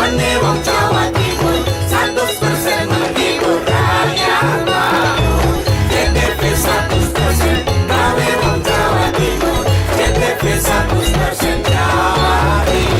Ane wong Jawa Timur 100% menghibur rakyat makmur. JTV 100% gawe wong Jawa Timur. JTV 100% Jawa Timur.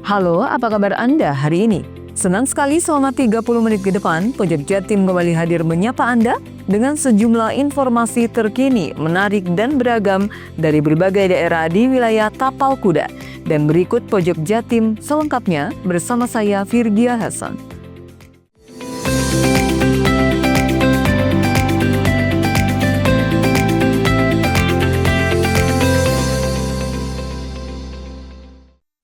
Halo, apa kabar Anda hari ini? Senang sekali selama 30 menit ke depan, Pojok Jatim kembali hadir menyapa Anda dengan sejumlah informasi terkini, menarik dan beragam dari berbagai daerah di wilayah Tapal Kuda. Dan berikut Pojok Jatim selengkapnya bersama saya Virgia Hasan.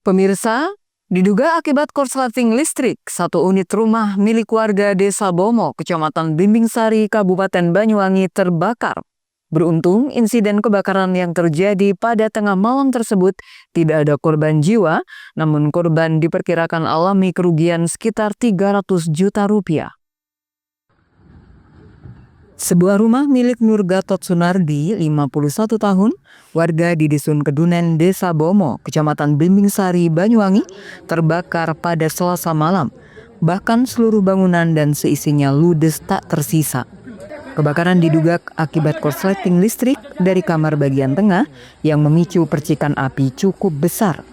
Pemirsa, diduga akibat korsleting listrik, satu unit rumah milik warga Desa Bomo, Kecamatan Bimbingsari, Kabupaten Banyuwangi terbakar. Beruntung, insiden kebakaran yang terjadi pada tengah malam tersebut tidak ada korban jiwa, namun korban diperkirakan alami kerugian sekitar 300 juta rupiah. Sebuah rumah milik Nur Gatot Sunardi, 51 tahun, warga di Dusun Kedunen, Desa Bomo, Kecamatan Bimbingsari, Banyuwangi, terbakar pada Selasa malam. Bahkan seluruh bangunan dan seisinya ludes tak tersisa. Kebakaran diduga akibat korsleting listrik dari kamar bagian tengah yang memicu percikan api cukup besar.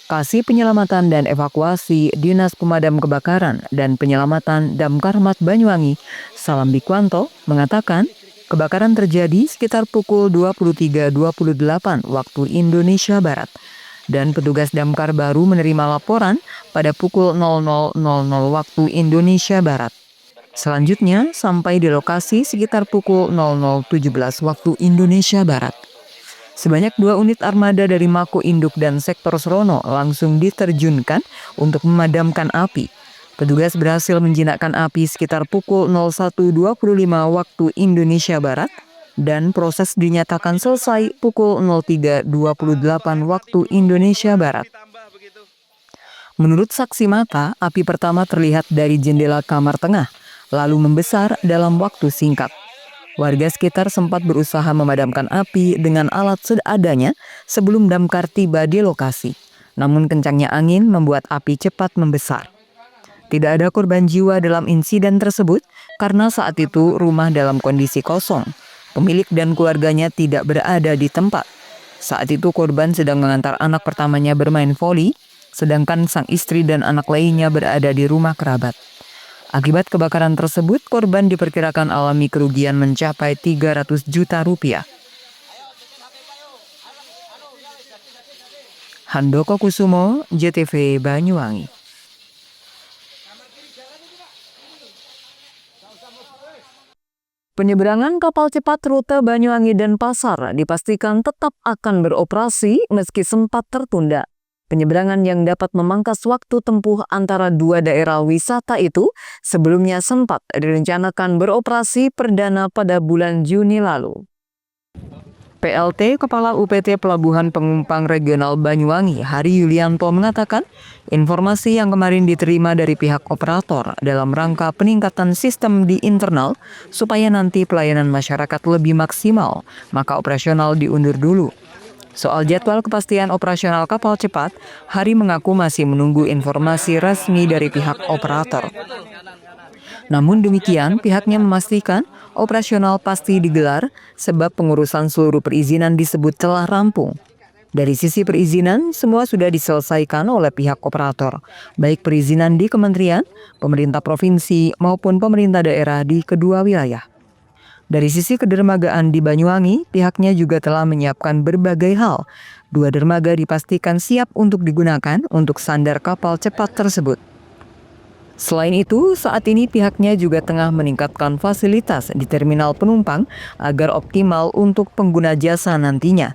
Kasih Penyelamatan dan Evakuasi Dinas Pemadam Kebakaran dan Penyelamatan Damkarmat Banyuwangi, Salam Bikwanto, mengatakan kebakaran terjadi sekitar pukul 23.28 waktu Indonesia Barat. Dan petugas damkar baru menerima laporan pada pukul 00.00 waktu Indonesia Barat. Selanjutnya sampai di lokasi sekitar pukul 00.17 waktu Indonesia Barat. Sebanyak 2 unit armada dari Mako Induk dan Sektor Serono langsung diterjunkan untuk memadamkan api. Petugas berhasil menjinakkan api sekitar pukul 01.25 waktu Indonesia Barat dan proses dinyatakan selesai pukul 03.28 waktu Indonesia Barat. Menurut saksi mata, api pertama terlihat dari jendela kamar tengah, lalu membesar dalam waktu singkat. Warga sekitar sempat berusaha memadamkan api dengan alat seadanya sebelum damkar tiba di lokasi. Namun kencangnya angin membuat api cepat membesar. Tidak ada korban jiwa dalam insiden tersebut karena saat itu rumah dalam kondisi kosong. Pemilik dan keluarganya tidak berada di tempat. Saat itu korban sedang mengantar anak pertamanya bermain voli, sedangkan sang istri dan anak lainnya berada di rumah kerabat. Akibat kebakaran tersebut, korban diperkirakan alami kerugian mencapai 300 juta rupiah. Handoko Kusumo, JTV Banyuwangi. Penyeberangan kapal cepat rute Banyuwangi dan Pasar dipastikan tetap akan beroperasi meski sempat tertunda. Penyeberangan yang dapat memangkas waktu tempuh antara dua daerah wisata itu sebelumnya sempat direncanakan beroperasi perdana pada bulan Juni lalu. PLT Kepala UPT Pelabuhan Pengumpang Regional Banyuwangi, Hari Yulianto mengatakan, informasi yang kemarin diterima dari pihak operator dalam rangka peningkatan sistem di internal supaya nanti pelayanan masyarakat lebih maksimal, maka operasional diundur dulu. Soal jadwal kepastian operasional kapal cepat, Hari mengaku masih menunggu informasi resmi dari pihak operator. Namun demikian, pihaknya memastikan operasional pasti digelar sebab pengurusan seluruh perizinan disebut telah rampung. Dari sisi perizinan, semua sudah diselesaikan oleh pihak operator, baik perizinan di kementerian, pemerintah provinsi, maupun pemerintah daerah di kedua wilayah. Dari sisi kedermagaan di Banyuwangi, pihaknya juga telah menyiapkan berbagai hal. 2 dermaga dipastikan siap untuk digunakan untuk sandar kapal cepat tersebut. Selain itu, saat ini pihaknya juga tengah meningkatkan fasilitas di terminal penumpang agar optimal untuk pengguna jasa nantinya.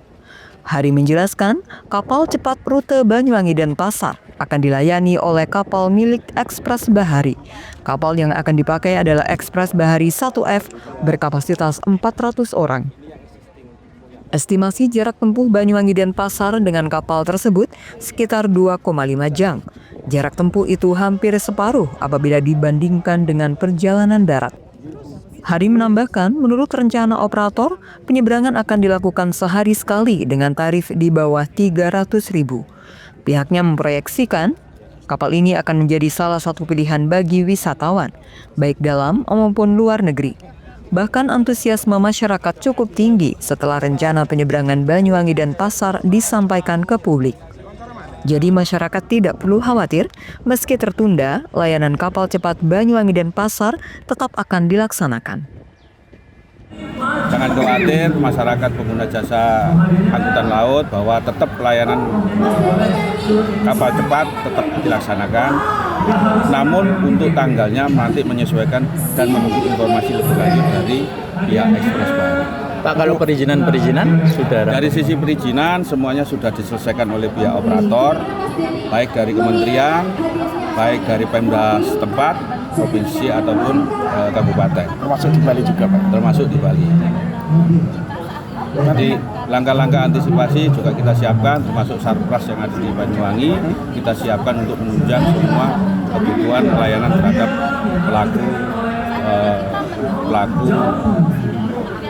Hari menjelaskan, kapal cepat rute Banyuwangi dan Pasar akan dilayani oleh kapal milik Ekspres Bahari. Kapal yang akan dipakai adalah Ekspres Bahari 1F berkapasitas 400 orang. Estimasi jarak tempuh Banyuwangi dan Pasar dengan kapal tersebut sekitar 2,5 jam. Jarak tempuh itu hampir separuh apabila dibandingkan dengan perjalanan darat. Hari menambahkan, menurut rencana operator, penyeberangan akan dilakukan sehari sekali dengan tarif di bawah 300.000. Pihaknya memproyeksikan kapal ini akan menjadi salah satu pilihan bagi wisatawan, baik dalam maupun luar negeri. Bahkan antusiasme masyarakat cukup tinggi setelah rencana penyeberangan Banyuwangi dan Pasar disampaikan ke publik. Jadi masyarakat tidak perlu khawatir, meski tertunda, layanan kapal cepat Banyuwangi dan Pasar tetap akan dilaksanakan. Jangan khawatir masyarakat pengguna jasa angkutan laut bahwa tetap pelayanan kapal cepat tetap dilaksanakan. Namun untuk tanggalnya nanti menyesuaikan dan menunggu informasi lebih lanjut dari pihak Ekspres Bahari. Pak, kalau perizinan sudah dari sisi perizinan semuanya sudah diselesaikan oleh pihak operator, baik dari kementerian, baik dari Pemda setempat, provinsi ataupun kabupaten. termasuk di Bali juga, Pak. Termasuk di Bali. Jadi langkah-langkah antisipasi juga kita siapkan, termasuk Sarpras yang ada di Banyuwangi, kita siapkan untuk menunjang semua kebutuhan pelayanan terhadap pelaku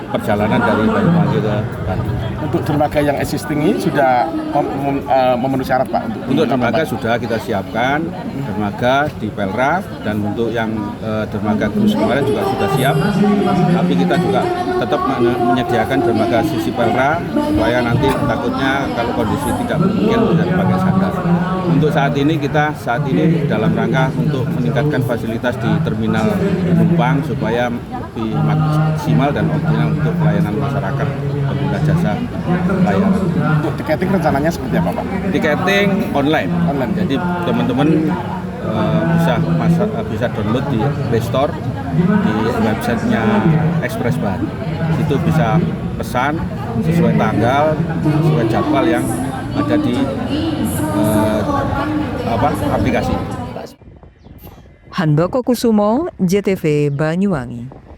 perjalanan dari Banyuwangi ke Bandung. Untuk dermaga yang existing ini sudah memenuhi syarat, Pak? Untuk dermaga sudah kita siapkan, dermaga di Pelra, dan untuk yang dermaga cruise kemarin juga sudah siap. Tapi kita juga tetap menyediakan dermaga sisi Pelra supaya nanti takutnya kalau kondisi tidak memungkinkan bisa dipakai sandar. Untuk saat ini kita dalam rangka untuk meningkatkan fasilitas di terminal penumpang supaya lebih maksimal dan optimal untuk pelayanan masyarakat pengguna jasa layanan. Untuk tiketing rencananya seperti apa, Pak? Tiketing online. Jadi teman-teman bisa download di Play Store, di websitenya Ekspres Bahari. Situ bisa pesan sesuai tanggal, sesuai jadwal yang ada di aplikasi. Handoko Kusumo, JTV Banyuwangi.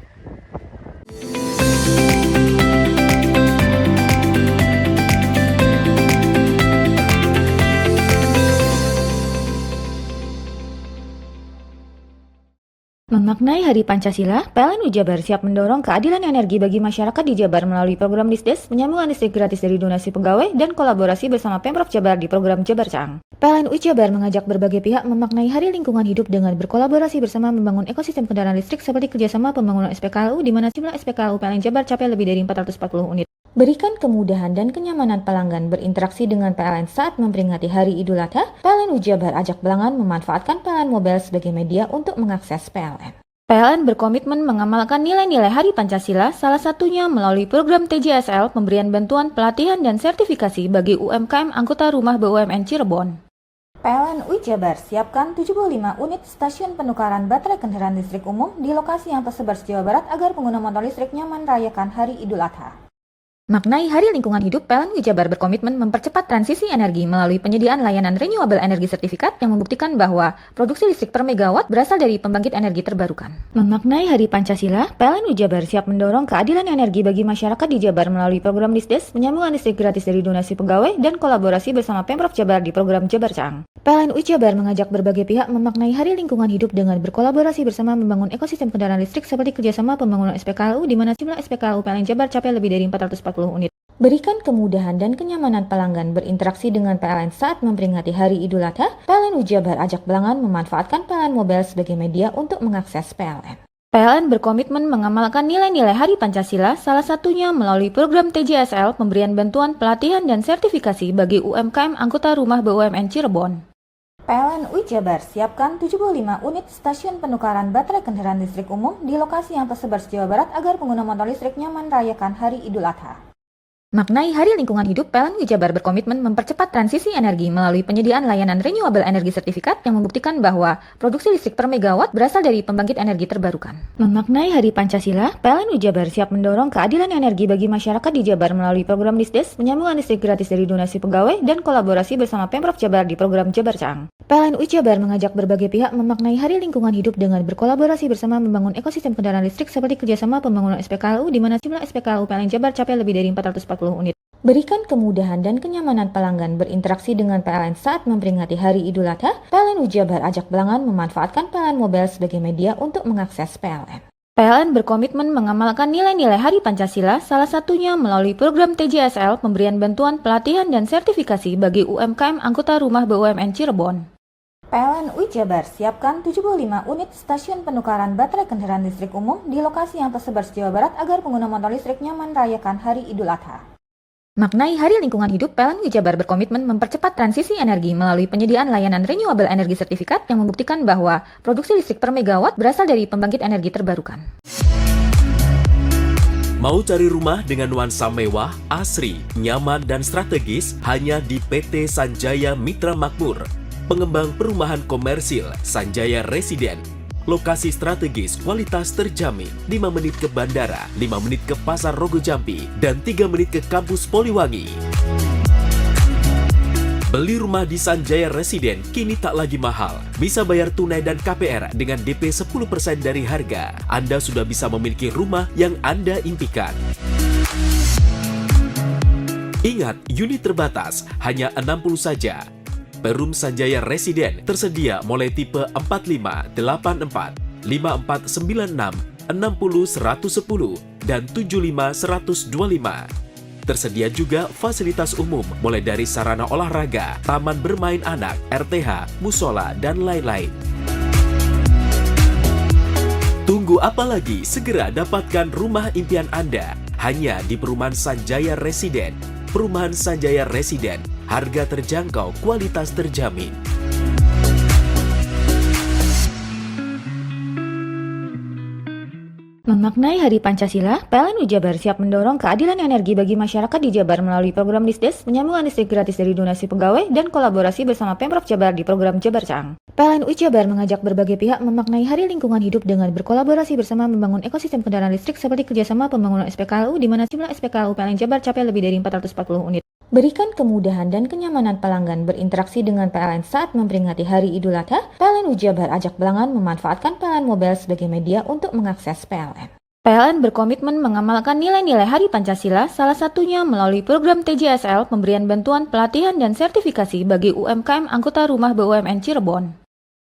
Memaknai Hari Pancasila, PLN Jabar siap mendorong keadilan energi bagi masyarakat di Jabar melalui program Disdes, penyambungan listrik gratis dari donasi pegawai, dan kolaborasi bersama Pemprov Jabar di program Jabar Caang. PLN Jabar mengajak berbagai pihak memaknai Hari Lingkungan Hidup dengan berkolaborasi bersama membangun ekosistem kendaraan listrik seperti kerjasama pembangunan SPKLU di mana jumlah SPKLU PLN Jabar capai lebih dari 440 unit. Berikan kemudahan dan kenyamanan pelanggan berinteraksi dengan PLN saat memperingati Hari Idul Adha, PLN Jabar ajak pelanggan memanfaatkan PLN Mobile sebagai media untuk mengakses PLN. PLN berkomitmen mengamalkan nilai-nilai Hari Pancasila, salah satunya melalui program TJSL, pemberian bantuan pelatihan dan sertifikasi bagi UMKM anggota rumah BUMN Cirebon. PLN Jabar siapkan 75 unit stasiun penukaran baterai kendaraan listrik umum di lokasi yang tersebar se-Jawa Barat agar pengguna motor listrik nyaman merayakan Hari Idul Adha. Maknai Hari Lingkungan Hidup, PLN Jabar berkomitmen mempercepat transisi energi melalui penyediaan layanan renewable energy sertifikat yang membuktikan bahwa produksi listrik per megawatt berasal dari pembangkit energi terbarukan. Memaknai Hari Pancasila, PLN Jabar siap mendorong keadilan energi bagi masyarakat di Jabar melalui program Disdes, penyambungan listrik gratis dari donasi pegawai, dan kolaborasi bersama Pemprov Jabar di program Jabar Caang. PLN Jabar mengajak berbagai pihak memaknai Hari Lingkungan Hidup dengan berkolaborasi bersama membangun ekosistem kendaraan listrik seperti kerjasama pembangunan SPKLU di mana jumlah SPKLU PLN Jabar capai lebih dari 440 unit. Berikan kemudahan dan kenyamanan pelanggan berinteraksi dengan PLN saat memperingati Hari Idul Adha, PLN Jabar ajak pelanggan memanfaatkan PLN Mobile sebagai media untuk mengakses PLN. PLN berkomitmen mengamalkan nilai-nilai Hari Pancasila, salah satunya melalui program TJSL, pemberian bantuan pelatihan dan sertifikasi bagi UMKM anggota rumah BUMN Cirebon. PLN UI Jabar siapkan 75 unit stasiun penukaran baterai kendaraan listrik umum di lokasi yang tersebar se-Jawa Barat agar pengguna motor listrik nyaman merayakan Hari Idul Adha. Maknai Hari Lingkungan Hidup, PLN UI Jabar berkomitmen mempercepat transisi energi melalui penyediaan layanan renewable energy sertifikat yang membuktikan bahwa produksi listrik per megawatt berasal dari pembangkit energi terbarukan. Memaknai Hari Pancasila, PLN UI Jabar siap mendorong keadilan energi bagi masyarakat di Jabar melalui program Disdes, penyambungan listrik gratis dari donasi pegawai, dan kolaborasi bersama Pemprov Jabar di program Jabar Caang. PLN UI Jabar mengajak berbagai pihak memaknai Hari Lingkungan Hidup dengan berkolaborasi bersama membangun ekosistem kendaraan listrik seperti kerjasama pembangunan SPKLU di mana jumlah SPKLU PLN Jabar capai lebih dari 440 unit. Berikan kemudahan dan kenyamanan pelanggan berinteraksi dengan PLN saat memperingati Hari Idul Adha, PLN UI Jabar ajak pelanggan memanfaatkan PLN Mobile sebagai media untuk mengakses PLN. PLN berkomitmen mengamalkan nilai-nilai Hari Pancasila, salah satunya melalui program TJSL, pemberian bantuan, pelatihan, dan sertifikasi bagi UMKM anggota rumah BUMN Cirebon. PLN UI Jabar siapkan 75 unit stasiun penukaran baterai kendaraan listrik umum di lokasi yang tersebar se-Jawa Barat agar pengguna motor listrik nyaman merayakan Hari Idul Adha. Maknai Hari Lingkungan Hidup, PLN UI Jabar berkomitmen mempercepat transisi energi melalui penyediaan layanan renewable energy sertifikat yang membuktikan bahwa produksi listrik per megawatt berasal dari pembangkit energi terbarukan. Mau cari rumah dengan nuansa mewah, asri, nyaman, dan strategis hanya di PT Sanjaya Mitra Makmur, pengembang perumahan komersil Sanjaya Residen. Lokasi strategis, kualitas terjamin, 5 menit ke bandara, 5 menit ke Pasar Rogo Jambi, dan 3 menit ke kampus Poliwangi. Beli rumah di Sanjaya Residen kini tak lagi mahal. Bisa bayar tunai dan KPR dengan DP 10% dari harga. Anda sudah bisa memiliki rumah yang Anda impikan. Ingat, unit terbatas, hanya 60 saja. Perum Sanjaya Residen tersedia mulai tipe 45, 84, 5496, 60 110, dan 75 125. Tersedia juga fasilitas umum mulai dari sarana olahraga, taman bermain anak, RTH, musola, dan lain-lain. Tunggu apa lagi? Segera dapatkan rumah impian Anda hanya di Perumahan Sanjaya Residen. Perumahan Sanjaya Residen, harga terjangkau, kualitas terjamin. Memaknai Hari Pancasila, PLN UI Jabar siap mendorong keadilan energi bagi masyarakat di Jabar melalui program Disdes, penyambungan listrik gratis dari donasi pegawai, dan kolaborasi bersama Pemprov Jabar di program Jabar Caang. PLN UI Jabar mengajak berbagai pihak memaknai Hari Lingkungan Hidup dengan berkolaborasi bersama membangun ekosistem kendaraan listrik seperti kerjasama pembangunan SPKLU di mana jumlah SPKLU PLN Jabar capai lebih dari 440 unit. Berikan kemudahan dan kenyamanan pelanggan berinteraksi dengan PLN saat memperingati Hari Idul Adha, PLN UI Jabar ajak pelanggan memanfaatkan PLN Mobile sebagai media untuk mengakses PLN. PLN berkomitmen mengamalkan nilai-nilai Hari Pancasila, salah satunya melalui program TJSL, pemberian bantuan, pelatihan, dan sertifikasi bagi UMKM anggota rumah BUMN Cirebon.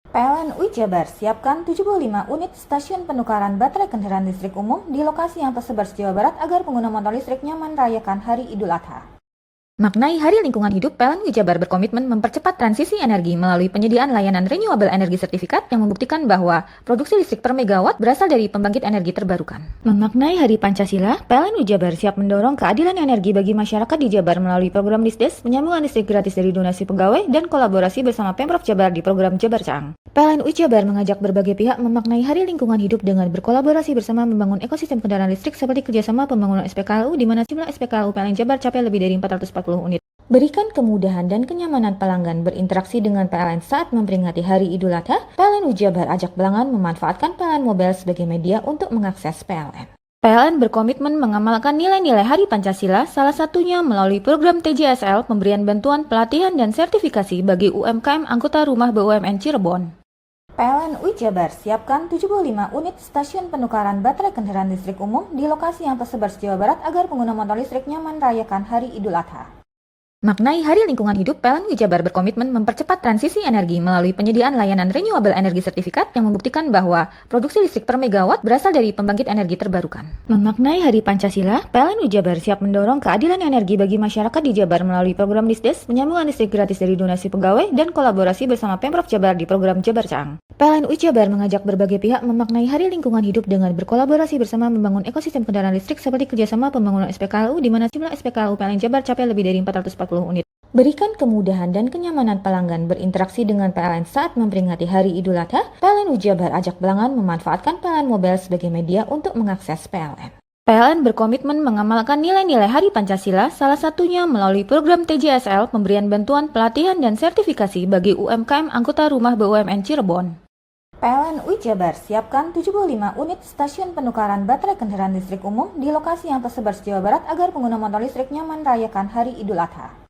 PLN UI Jabar siapkan 75 unit stasiun penukaran baterai kendaraan listrik umum di lokasi yang tersebar se-Jawa Barat agar pengguna motor listrik nyaman merayakan Hari Idul Adha. Maknai Hari Lingkungan Hidup, PLN UI Jabar berkomitmen mempercepat transisi energi melalui penyediaan layanan renewable energy sertifikat yang membuktikan bahwa produksi listrik per megawatt berasal dari pembangkit energi terbarukan. Memaknai Hari Pancasila, PLN UI Jabar siap mendorong keadilan energi bagi masyarakat di Jabar melalui program Disdes, penyambungan listrik gratis dari donasi pegawai, dan kolaborasi bersama Pemprov Jabar di program Jabar Caang. PLN UI Jabar mengajak berbagai pihak memaknai Hari Lingkungan Hidup dengan berkolaborasi bersama membangun ekosistem kendaraan listrik seperti kerjasama pembangunan SPKLU di mana jumlah SPKLU PLN Jabar capai lebih dari 440 unit. Berikan kemudahan dan kenyamanan pelanggan berinteraksi dengan PLN saat memperingati Hari Idul Adha, PLN UI Jabar ajak pelanggan memanfaatkan PLN Mobile sebagai media untuk mengakses PLN. PLN berkomitmen mengamalkan nilai-nilai Hari Pancasila, salah satunya melalui program TJSL, pemberian bantuan, pelatihan, dan sertifikasi bagi UMKM anggota rumah BUMN Cirebon. PLN UI Jabar siapkan 75 unit stasiun penukaran baterai kendaraan listrik umum di lokasi yang tersebar se-Jawa Barat agar pengguna motor listrik nyaman merayakan Hari Idul Adha. Maknai Hari Lingkungan Hidup, PLN UI Jabar berkomitmen mempercepat transisi energi melalui penyediaan layanan renewable energy sertifikat yang membuktikan bahwa produksi listrik per megawatt berasal dari pembangkit energi terbarukan. Memaknai Hari Pancasila, PLN UI Jabar siap mendorong keadilan energi bagi masyarakat di Jabar melalui program Disdes, penyambungan listrik gratis dari donasi pegawai, dan kolaborasi bersama Pemprov Jabar di program Jabar Caang. PLN UI Jabar mengajak berbagai pihak memaknai Hari Lingkungan Hidup dengan berkolaborasi bersama membangun ekosistem kendaraan listrik seperti kerjasama pembangunan SPKLU di mana jumlah SPKLU PLN Jabar capai lebih dari 440 unit. Berikan kemudahan dan kenyamanan pelanggan berinteraksi dengan PLN saat memperingati Hari Idul Adha. PLN Ujabar ajak pelanggan memanfaatkan PLN Mobile sebagai media untuk mengakses PLN. PLN berkomitmen mengamalkan nilai-nilai Hari Pancasila, salah satunya melalui program TJSL, pemberian bantuan pelatihan dan sertifikasi bagi UMKM anggota rumah BUMN Cirebon. PLN Ujabar siapkan 75 unit stasiun penukaran baterai kendaraan listrik umum di lokasi yang tersebar se Jawa Barat agar pengguna motor listrik nyaman merayakan Hari Idul Adha.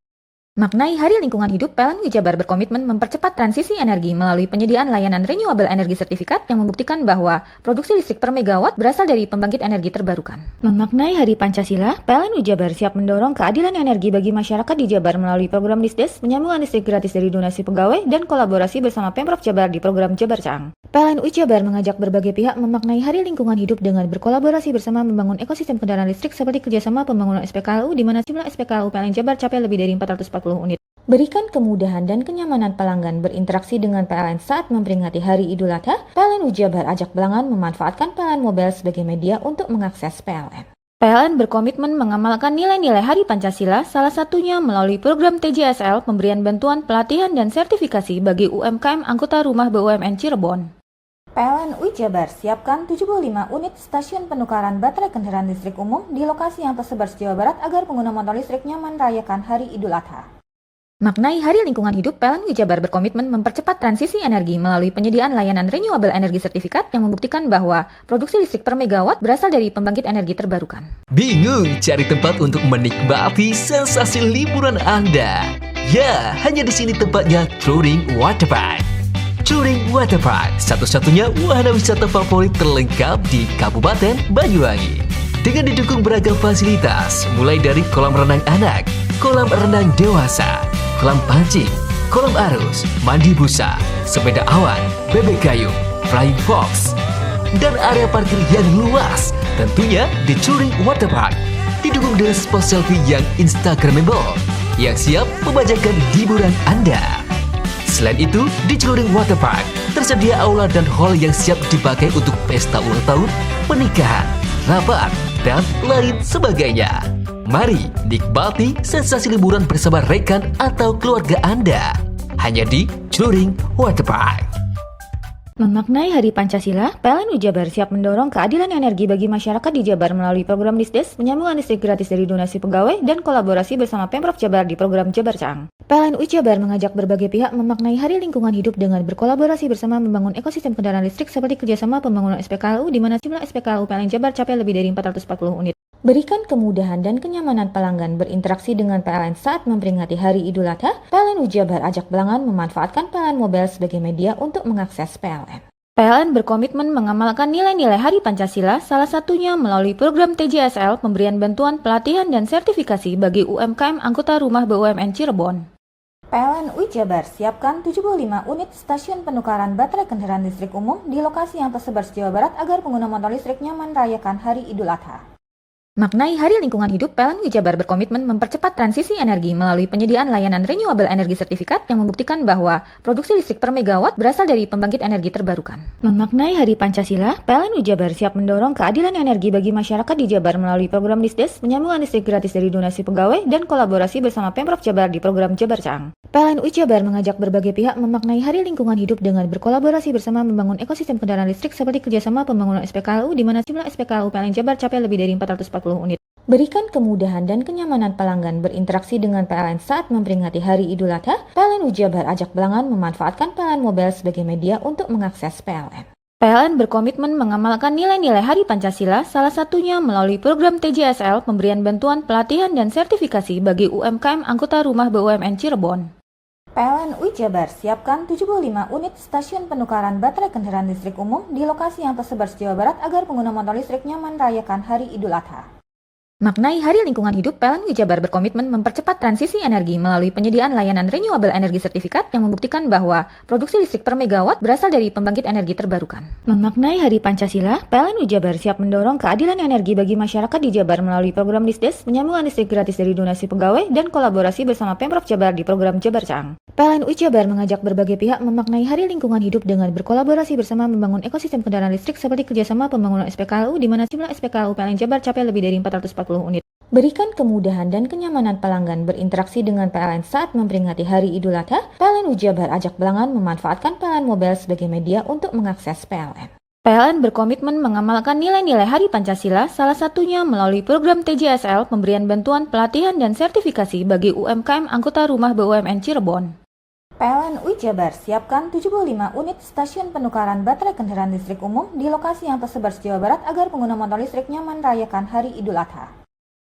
Maknai Hari Lingkungan Hidup, PLN Ujabar berkomitmen mempercepat transisi energi melalui penyediaan layanan renewable energy sertifikat yang membuktikan bahwa produksi listrik per megawatt berasal dari pembangkit energi terbarukan. Memaknai Hari Pancasila, PLN Ujabar siap mendorong keadilan energi bagi masyarakat di Jabar melalui program Disdes, penyambungan listrik gratis dari donasi pegawai, dan kolaborasi bersama Pemprov Jabar di program Jabar Cang. PLN Ujabar mengajak berbagai pihak memaknai Hari Lingkungan Hidup dengan berkolaborasi bersama membangun ekosistem kendaraan listrik seperti kerjasama pembangunan SPKLU di mana jumlah SPKLU PLN Jabar capai lebih dari 440 unit. Berikan kemudahan dan kenyamanan pelanggan berinteraksi dengan PLN saat memperingati Hari Idul Adha. PLN Ujabar ajak pelanggan memanfaatkan PLN Mobile sebagai media untuk mengakses PLN. PLN berkomitmen mengamalkan nilai-nilai Hari Pancasila, salah satunya melalui program TJSL, pemberian bantuan pelatihan dan sertifikasi bagi UMKM anggota rumah BUMN Cirebon. PLN Ujabar siapkan 75 unit stasiun penukaran baterai kendaraan listrik umum di lokasi yang tersebar se Jawa Barat agar pengguna motor listrik nyaman merayakan Hari Idul Adha. Maknai Hari Lingkungan Hidup, PLN Ujabar berkomitmen mempercepat transisi energi melalui penyediaan layanan renewable energy sertifikat yang membuktikan bahwa produksi listrik per megawatt berasal dari pembangkit energi terbarukan. Bingung cari tempat untuk menikmati sensasi liburan Anda? Ya, hanya di sini tempatnya Touring Waterpark. Touring Waterpark, satu-satunya wahana wisata favorit terlengkap di Kabupaten Banyuwangi. Dengan didukung beragam fasilitas, mulai dari kolam renang anak, kolam renang dewasa, kolam pancing, kolam arus, mandi busa, sepeda awan, bebek kayu, flying fox, dan area parkir yang luas. Tentunya di Touring Waterpark didukung dengan spot selfie yang instagramable yang siap membajakan hiburan Anda. Selain itu, di Touring Waterpark tersedia aula dan hall yang siap dipakai untuk pesta ulang tahun, pernikahan, rapat, dan lain sebagainya. Mari nikmati sensasi liburan bersama rekan atau keluarga Anda. Hanya di Touring Waterpark. Memaknai Hari Pancasila, PLN Ujabar siap mendorong keadilan energi bagi masyarakat di Jabar melalui program Disdes, penyambungan listrik gratis dari donasi pegawai, dan kolaborasi bersama Pemprov Jabar di program Jabar Cang. PLN Ujabar mengajak berbagai pihak memaknai Hari Lingkungan Hidup dengan berkolaborasi bersama membangun ekosistem kendaraan listrik seperti kerjasama pembangunan SPKLU di mana jumlah SPKLU PLN Jabar capai lebih dari 440 unit. Berikan kemudahan dan kenyamanan pelanggan berinteraksi dengan PLN saat memperingati Hari Idul Adha. PLN Ujabar ajak pelanggan memanfaatkan PLN Mobile sebagai media untuk mengakses PLN. PLN berkomitmen mengamalkan nilai-nilai Hari Pancasila, salah satunya melalui program TJSL, pemberian bantuan pelatihan dan sertifikasi bagi UMKM anggota rumah BUMN Cirebon. PLN Ujabar siapkan 75 unit stasiun penukaran baterai kendaraan listrik umum di lokasi yang tersebar se Jawa Barat agar pengguna motor listrik nyaman merayakan Hari Idul Adha. Maknai Hari Lingkungan Hidup, PLN Ujabar berkomitmen mempercepat transisi energi melalui penyediaan layanan renewable energy sertifikat yang membuktikan bahwa produksi listrik per megawatt berasal dari pembangkit energi terbarukan. Memaknai Hari Pancasila, PLN Ujabar siap mendorong keadilan energi bagi masyarakat di Jabar melalui program Disdes, penyambungan listrik gratis dari donasi pegawai, dan kolaborasi bersama Pemprov Jabar di program Jabar Cang. PLN Ujabar mengajak berbagai pihak memaknai Hari Lingkungan Hidup dengan berkolaborasi bersama membangun ekosistem kendaraan listrik seperti kerjasama pembangunan SPKLU di mana jumlah SPKLU PLN Jabar capai lebih dari 440 unit. Berikan kemudahan dan kenyamanan pelanggan berinteraksi dengan PLN saat memperingati Hari Idul Adha. PLN Ujabar ajak pelanggan memanfaatkan PLN Mobile sebagai media untuk mengakses PLN. PLN berkomitmen mengamalkan nilai-nilai Hari Pancasila, salah satunya melalui program TJSL, pemberian bantuan pelatihan dan sertifikasi bagi UMKM anggota rumah BUMN Cirebon. PLN Ujabar siapkan 75 unit stasiun penukaran baterai kendaraan listrik umum di lokasi yang tersebar se Jawa Barat agar pengguna motor listrik nyaman merayakan Hari Idul Adha. Maknai Hari Lingkungan Hidup, PLN Ujabar berkomitmen mempercepat transisi energi melalui penyediaan layanan renewable energy sertifikat yang membuktikan bahwa produksi listrik per megawatt berasal dari pembangkit energi terbarukan. Memaknai Hari Pancasila, PLN Ujabar siap mendorong keadilan energi bagi masyarakat di Jabar melalui program Disdes, penyambungan listrik gratis dari donasi pegawai, dan kolaborasi bersama Pemprov Jabar di program Jabar Cang. PLN Ujabar mengajak berbagai pihak memaknai Hari Lingkungan Hidup dengan berkolaborasi bersama membangun ekosistem kendaraan listrik seperti kerjasama pembangunan SPKLU di mana jumlah SPKLU PLN Jabar capai lebih dari 440 unit. Berikan kemudahan dan kenyamanan pelanggan berinteraksi dengan PLN saat memperingati Hari Idul Adha. PLN Ujabar ajak pelanggan memanfaatkan PLN Mobile sebagai media untuk mengakses PLN. PLN berkomitmen mengamalkan nilai-nilai Hari Pancasila, salah satunya melalui program TJSL, pemberian bantuan pelatihan dan sertifikasi bagi UMKM anggota rumah BUMN Cirebon. PLN Ujabar siapkan 75 unit stasiun penukaran baterai kendaraan listrik umum di lokasi yang tersebar se-Jawa Barat agar pengguna motor listrik nyaman merayakan Hari Idul Adha.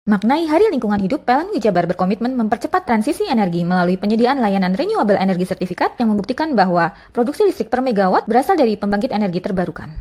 Maknai Hari Lingkungan Hidup, PLN Ujabar berkomitmen mempercepat transisi energi melalui penyediaan layanan renewable energy sertifikat yang membuktikan bahwa produksi listrik per megawatt berasal dari pembangkit energi terbarukan.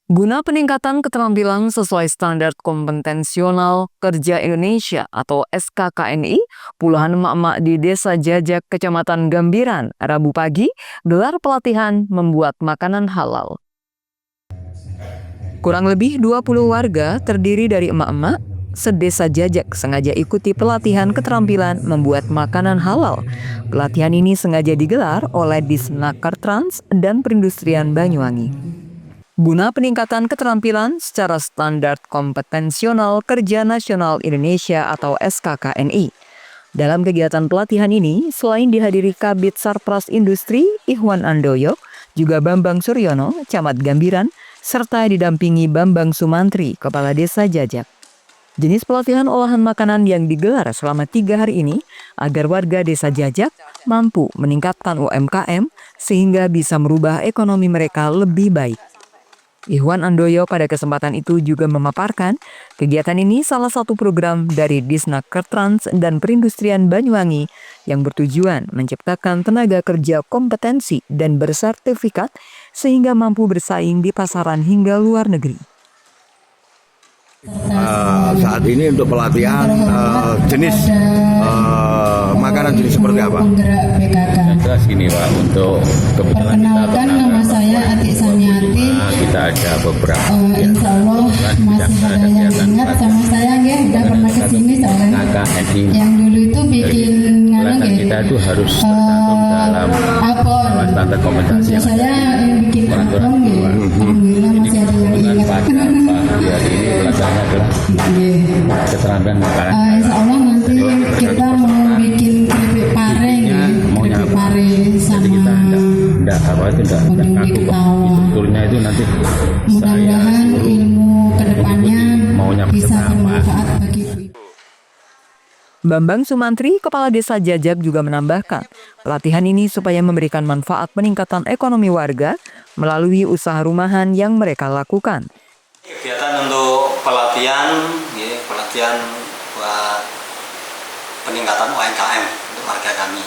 Guna peningkatan keterampilan sesuai standar kompetensional kerja Indonesia atau SKKNI, puluhan emak-emak di Desa Jajak, Kecamatan Gambiran, Rabu pagi, gelar pelatihan membuat makanan halal. Kurang lebih 20 warga terdiri dari emak-emak sedesa Jajak sengaja ikuti pelatihan keterampilan membuat makanan halal. Pelatihan ini sengaja digelar oleh Disnaker Trans dan Perindustrian Banyuwangi. Guna peningkatan keterampilan secara standar kompetensional kerja nasional Indonesia atau SKKNI. Dalam kegiatan pelatihan ini, selain dihadiri Kabid Sarpras Industri Ihwan Andoyo, juga Bambang Suryono, Camat Gambiran, serta didampingi Bambang Sumantri, Kepala Desa Jajak. Jenis pelatihan olahan makanan yang digelar selama 3 hari ini agar warga Desa Jajak mampu meningkatkan UMKM sehingga bisa merubah ekonomi mereka lebih baik. Ihwan Andoyo pada kesempatan itu juga memaparkan kegiatan ini salah satu program dari Disnaker Trans dan Perindustrian Banyuwangi yang bertujuan menciptakan tenaga kerja kompetensi dan bersertifikat sehingga mampu bersaing di pasaran hingga luar negeri. Saat ini untuk pelatihan jenis makanan jenis seperti apa? Jelas gini Pak, untuk kebetulan perkenalkan nama saya Atik Samiati. Kita ada beberapa Insya Allah masih ada yang ingat sama saya ya, udah pernah kesini soalnya. Yang dulu itu bikin kita itu harus tercantum dalam standar kompetensi. Saya yang bikin apel gitu. Alhamdulillah masih ada yang ingat. Hari ini pelajarannya adalah keterampilan makanan. Insya Allah nanti kita mau bikin keripik pare keripik pare sama tidak kaku strukturnya itu nanti mudah-mudahan ilmu kedepannya bisa bermanfaat bagi ibu. Bambang Sumantri, Kepala Desa Jajak juga menambahkan, pelatihan ini supaya memberikan manfaat peningkatan ekonomi warga melalui usaha rumahan yang mereka lakukan. Kegiatan untuk pelatihan buat peningkatan UMKM untuk warga kami.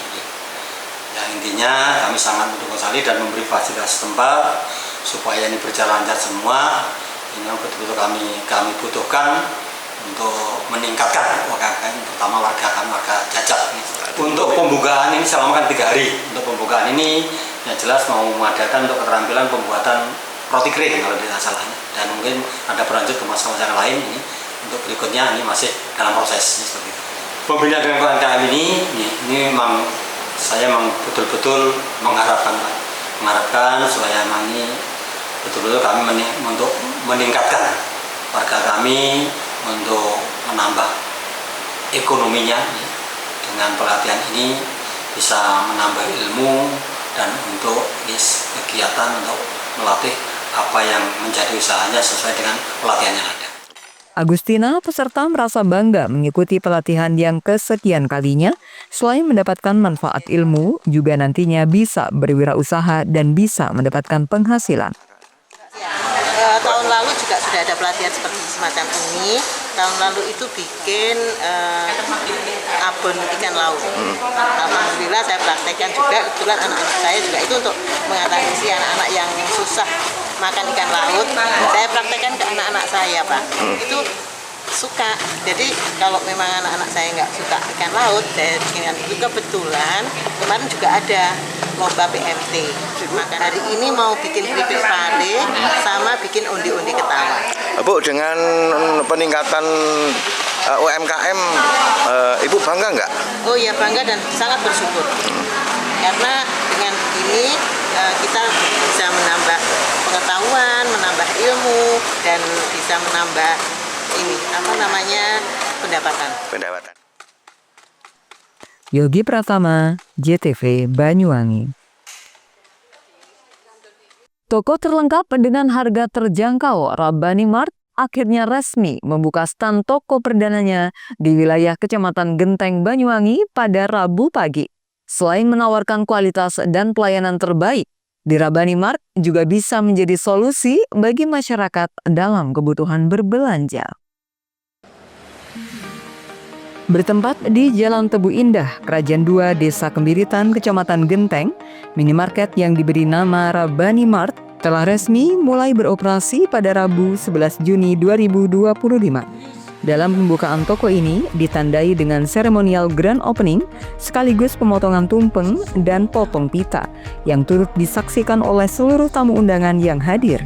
Yang intinya kami sangat mendukung sekali dan memberi fasilitas tempat supaya ini berjalan lancar semua. Ini yang betul-betul kami butuhkan untuk meningkatkan UMKM, terutama warga kami, warga Jajak. Untuk pembukaan ini selama 3 hari. Untuk pembukaan ini yang jelas mau mengadakan untuk keterampilan pembuatan roti kering kalau tidak salah, dan mungkin ada berlanjut ke masa-masa yang lain. Ini untuk berikutnya ini masih dalam proses seperti itu. Pembinaan dengan UMKM ini memang saya betul-betul mengharapkan supaya ini betul-betul kami untuk meningkatkan warga kami untuk menambah ekonominya. Dengan pelatihan ini bisa menambah ilmu dan untuk kegiatan untuk melatih apa yang menjadi usahanya sesuai dengan pelatihan yang ada. Agustina, peserta merasa bangga mengikuti pelatihan yang kesekian kalinya. Selain mendapatkan manfaat ilmu, juga nantinya bisa berwirausaha dan bisa mendapatkan penghasilan. Tahun lalu juga sudah ada pelatihan seperti semacam ini. Tahun lalu itu bikin abon ikan laut. Alhamdulillah saya praktekkan juga. Kebetulan anak-anak saya juga itu untuk mengatasi anak-anak yang susah makan ikan laut. Saya praktekkan ke anak-anak saya, Pak. Itu suka. Jadi kalau memang anak-anak saya nggak suka ikan laut, saya bikinkan itu. Kebetulan kemarin juga ada lomba PMT. Maka hari ini mau bikin keripik pare sama bikin undi-undi ketawa. Bu, dengan peningkatan UMKM, Ibu bangga nggak? Oh ya, bangga dan sangat bersyukur. Karena dengan ini kita bisa menambah pengetahuan, menambah ilmu, dan bisa menambah pendapatan. Yogi Pratama, JTV Banyuwangi. Toko terlengkap dengan harga terjangkau Rabbani Mart akhirnya resmi membuka stand toko perdananya di wilayah Kecamatan Genteng, Banyuwangi pada Rabu pagi. Selain menawarkan kualitas dan pelayanan terbaik, di Rabbani Mart juga bisa menjadi solusi bagi masyarakat dalam kebutuhan berbelanja. Bertempat di Jalan Tebu Indah, Krajan 2, Desa Kembiritan, Kecamatan Genteng, minimarket yang diberi nama Rabbani Mart telah resmi mulai beroperasi pada Rabu 11 Juni 2025. Dalam pembukaan toko ini ditandai dengan seremonial grand opening sekaligus pemotongan tumpeng dan potong pita yang turut disaksikan oleh seluruh tamu undangan yang hadir.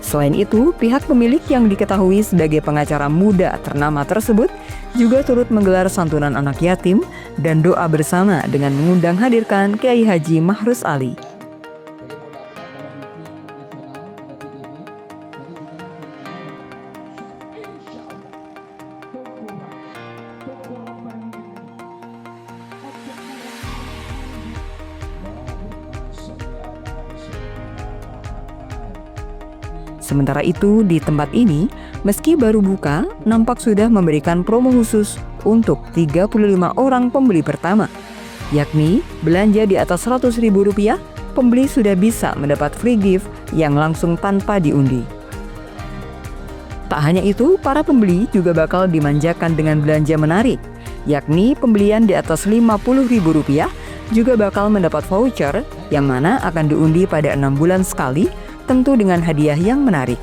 Selain itu, pihak pemilik yang diketahui sebagai pengacara muda ternama tersebut juga turut menggelar santunan anak yatim dan doa bersama dengan mengundang hadirkan Kiai Haji Mahrus Ali. Sementara itu, di tempat ini, meski baru buka, nampak sudah memberikan promo khusus untuk 35 orang pembeli pertama. Yakni, belanja di atas Rp100.000, pembeli sudah bisa mendapat free gift yang langsung tanpa diundi. Tak hanya itu, para pembeli juga bakal dimanjakan dengan belanja menarik, yakni pembelian di atas Rp50.000 juga bakal mendapat voucher yang mana akan diundi pada 6 bulan sekali, tentu dengan hadiah yang menarik.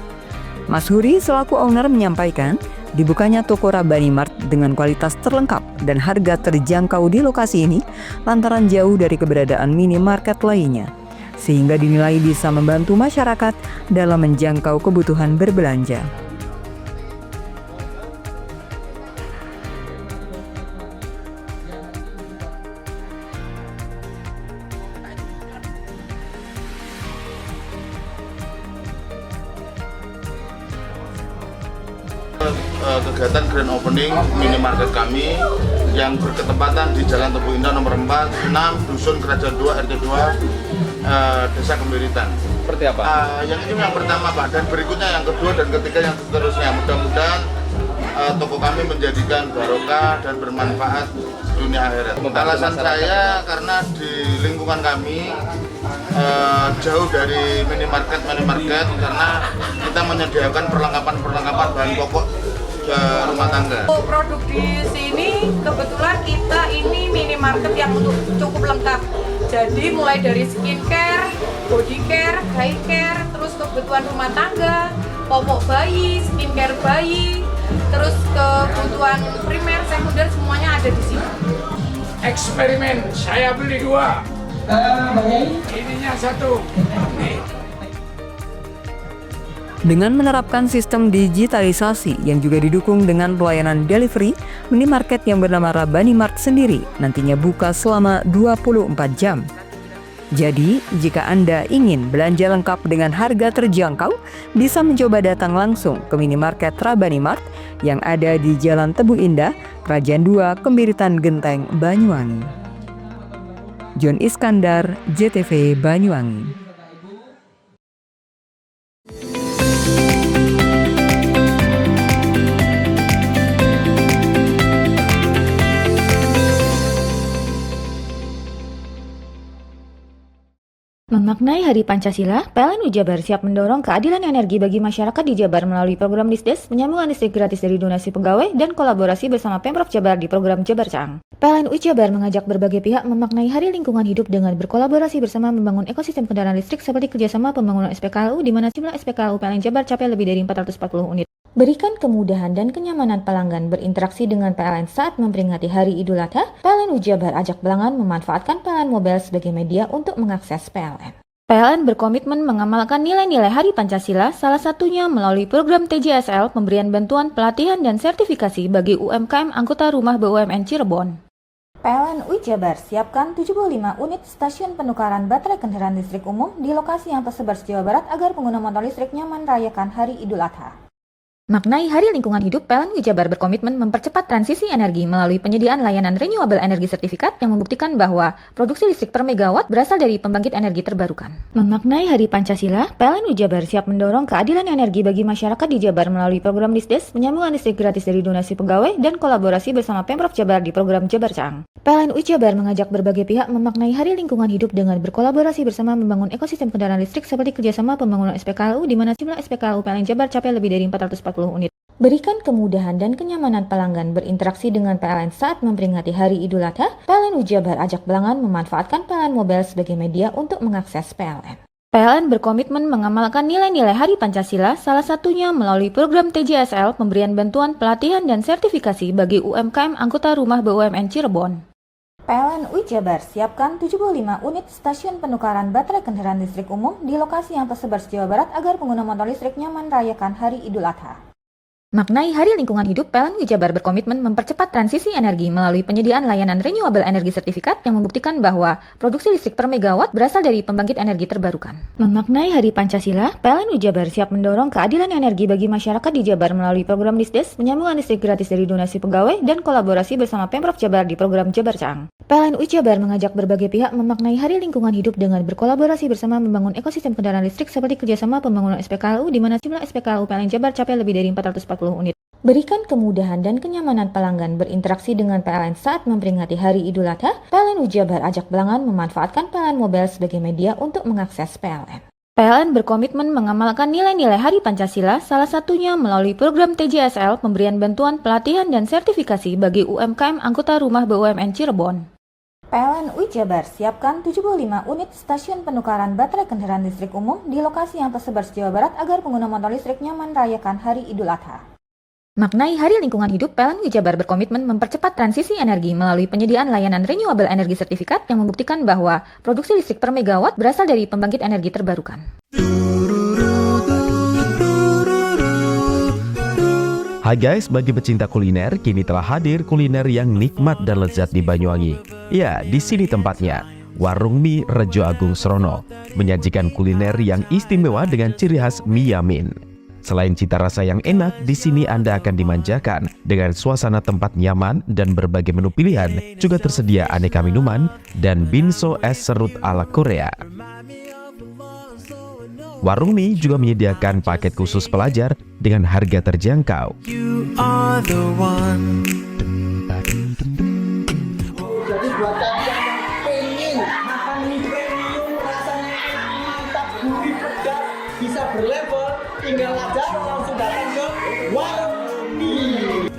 Mas Huri selaku owner menyampaikan, dibukanya toko Rabbani Mart dengan kualitas terlengkap dan harga terjangkau di lokasi ini lantaran jauh dari keberadaan minimarket lainnya, sehingga dinilai bisa membantu masyarakat dalam menjangkau kebutuhan berbelanja. Kegiatan grand opening minimarket kami yang berketempatan di Jalan Tebu Indah nomor 4, 6, Dusun Kerajaan 2, RT 2, Desa Kembiritan. Seperti apa? Yang ini yang pertama Pak, dan berikutnya yang kedua dan ketiga yang seterusnya. Mudah-mudahan toko kami menjadikan barokah dan bermanfaat dunia akhirat. Alasan saya karena di lingkungan kami jauh dari minimarket karena kita menyediakan perlengkapan bahan pokok rumah tangga. Produk di sini kebetulan kita ini minimarket yang cukup lengkap. Jadi mulai dari skincare, body care, hair care, terus kebutuhan rumah tangga, popok bayi, skincare bayi, terus kebutuhan primer, sekunder semuanya ada di sini. Eksperimen, saya beli 2. Ininya 1. Nih. Dengan menerapkan sistem digitalisasi yang juga didukung dengan pelayanan delivery, minimarket yang bernama Rabbani Mart sendiri nantinya buka selama 24 jam. Jadi, jika Anda ingin belanja lengkap dengan harga terjangkau, bisa mencoba datang langsung ke minimarket Rabbani Mart yang ada di Jalan Tebu Indah, Krajan 2, Kembiritan Genteng, Banyuwangi. John Iskandar, JTV Banyuwangi. Memaknai Hari Pancasila, PLN Jabar siap mendorong keadilan energi bagi masyarakat di Jabar melalui program Disdes, penyambungan listrik gratis dari donasi pegawai, dan kolaborasi bersama Pemprov Jabar di program Jabar Caang. PLN Jabar mengajak berbagai pihak memaknai Hari Lingkungan Hidup dengan berkolaborasi bersama membangun ekosistem kendaraan listrik seperti kerjasama pembangunan SPKLU di mana jumlah SPKLU PLN Jabar capai lebih dari 440 unit. Berikan kemudahan dan kenyamanan pelanggan berinteraksi dengan PLN saat memperingati Hari Idul Adha, PLN Jabar ajak pelanggan memanfaatkan PLN Mobile sebagai media untuk mengakses PLN. PLN berkomitmen mengamalkan nilai-nilai Hari Pancasila, salah satunya melalui program TJSL, pemberian bantuan, pelatihan, dan sertifikasi bagi UMKM anggota rumah BUMN Cirebon. PLN Jabar siapkan 75 unit stasiun penukaran baterai kendaraan listrik umum di lokasi yang tersebar se-Jawa Barat agar pengguna motor listrik nyaman merayakan Hari Idul Adha. Maknai Hari Lingkungan Hidup, PLN Jabar berkomitmen mempercepat transisi energi melalui penyediaan layanan renewable energy sertifikat yang membuktikan bahwa produksi listrik per megawatt berasal dari pembangkit energi terbarukan. Memaknai Hari Pancasila, PLN Jabar siap mendorong keadilan energi bagi masyarakat di Jabar melalui program Disdes, penyambungan listrik gratis dari donasi pegawai, dan kolaborasi bersama Pemprov Jabar di program Jabar Caang. PLN Jabar mengajak berbagai pihak memaknai Hari Lingkungan Hidup dengan berkolaborasi bersama membangun ekosistem kendaraan listrik seperti kerjasama pembangunan SPKLU di mana jumlah SPKLU PLN Jabar capai lebih dari 440 unit. Berikan kemudahan dan kenyamanan pelanggan berinteraksi dengan PLN saat memperingati Hari Idul Adha, PLN Jabar ajak pelanggan memanfaatkan PLN Mobile sebagai media untuk mengakses PLN. PLN berkomitmen mengamalkan nilai-nilai Hari Pancasila, salah satunya melalui program TJSL, pemberian bantuan, pelatihan, dan sertifikasi bagi UMKM anggota rumah BUMN Cirebon. PLN Jabar siapkan 75 unit stasiun penukaran baterai kendaraan listrik umum di lokasi yang tersebar se-Jawa Barat agar pengguna motor listrik nyaman merayakan Hari Idul Adha. Maknai Hari Lingkungan Hidup, PLN Jabar berkomitmen mempercepat transisi energi melalui penyediaan layanan renewable energy sertifikat yang membuktikan bahwa produksi listrik per megawatt berasal dari pembangkit energi terbarukan. Memaknai Hari Pancasila, PLN Jabar siap mendorong keadilan energi bagi masyarakat di Jabar melalui program Disdes, penyambungan listrik gratis dari donasi pegawai, dan kolaborasi bersama Pemprov Jabar di program Jabar Caang. PLN Jabar mengajak berbagai pihak memaknai Hari Lingkungan Hidup dengan berkolaborasi bersama membangun ekosistem kendaraan listrik seperti kerjasama pembangunan SPKLU di mana jumlah SPKLU PLN Jabar capai lebih dari 440 unit. Berikan kemudahan dan kenyamanan pelanggan berinteraksi dengan PLN saat memperingati Hari Idul Adha, PLN Jabar ajak pelanggan memanfaatkan PLN Mobile sebagai media untuk mengakses PLN. PLN berkomitmen mengamalkan nilai-nilai Hari Pancasila, salah satunya melalui program TJSL, pemberian bantuan, pelatihan, dan sertifikasi bagi UMKM anggota rumah BUMN Cirebon. PLN Jabar siapkan 75 unit stasiun penukaran baterai kendaraan listrik umum di lokasi yang tersebar se-Jawa Barat agar pengguna motor listrik nyaman merayakan Hari Idul Adha. Maknai Hari Lingkungan Hidup, PLN Jabar berkomitmen mempercepat transisi energi melalui penyediaan layanan renewable energy sertifikat yang membuktikan bahwa produksi listrik per megawatt berasal dari pembangkit energi terbarukan. Hai guys, bagi pecinta kuliner, kini telah hadir kuliner yang nikmat dan lezat di Banyuwangi. Ya, di sini tempatnya. Warung Mie Rejo Agung Srono menyajikan kuliner yang istimewa dengan ciri khas mie yamin. Selain cita rasa yang enak, di sini Anda akan dimanjakan dengan suasana tempat nyaman dan berbagai menu pilihan. Juga tersedia aneka minuman dan binso es serut ala Korea. Warung Mie juga menyediakan paket khusus pelajar dengan harga terjangkau. Jadi buat kalian yang pengen makan mie premium rasanya mantap, gurih, pedas, bisa berlevel, tinggal aja langsung datang ke Warung Mie.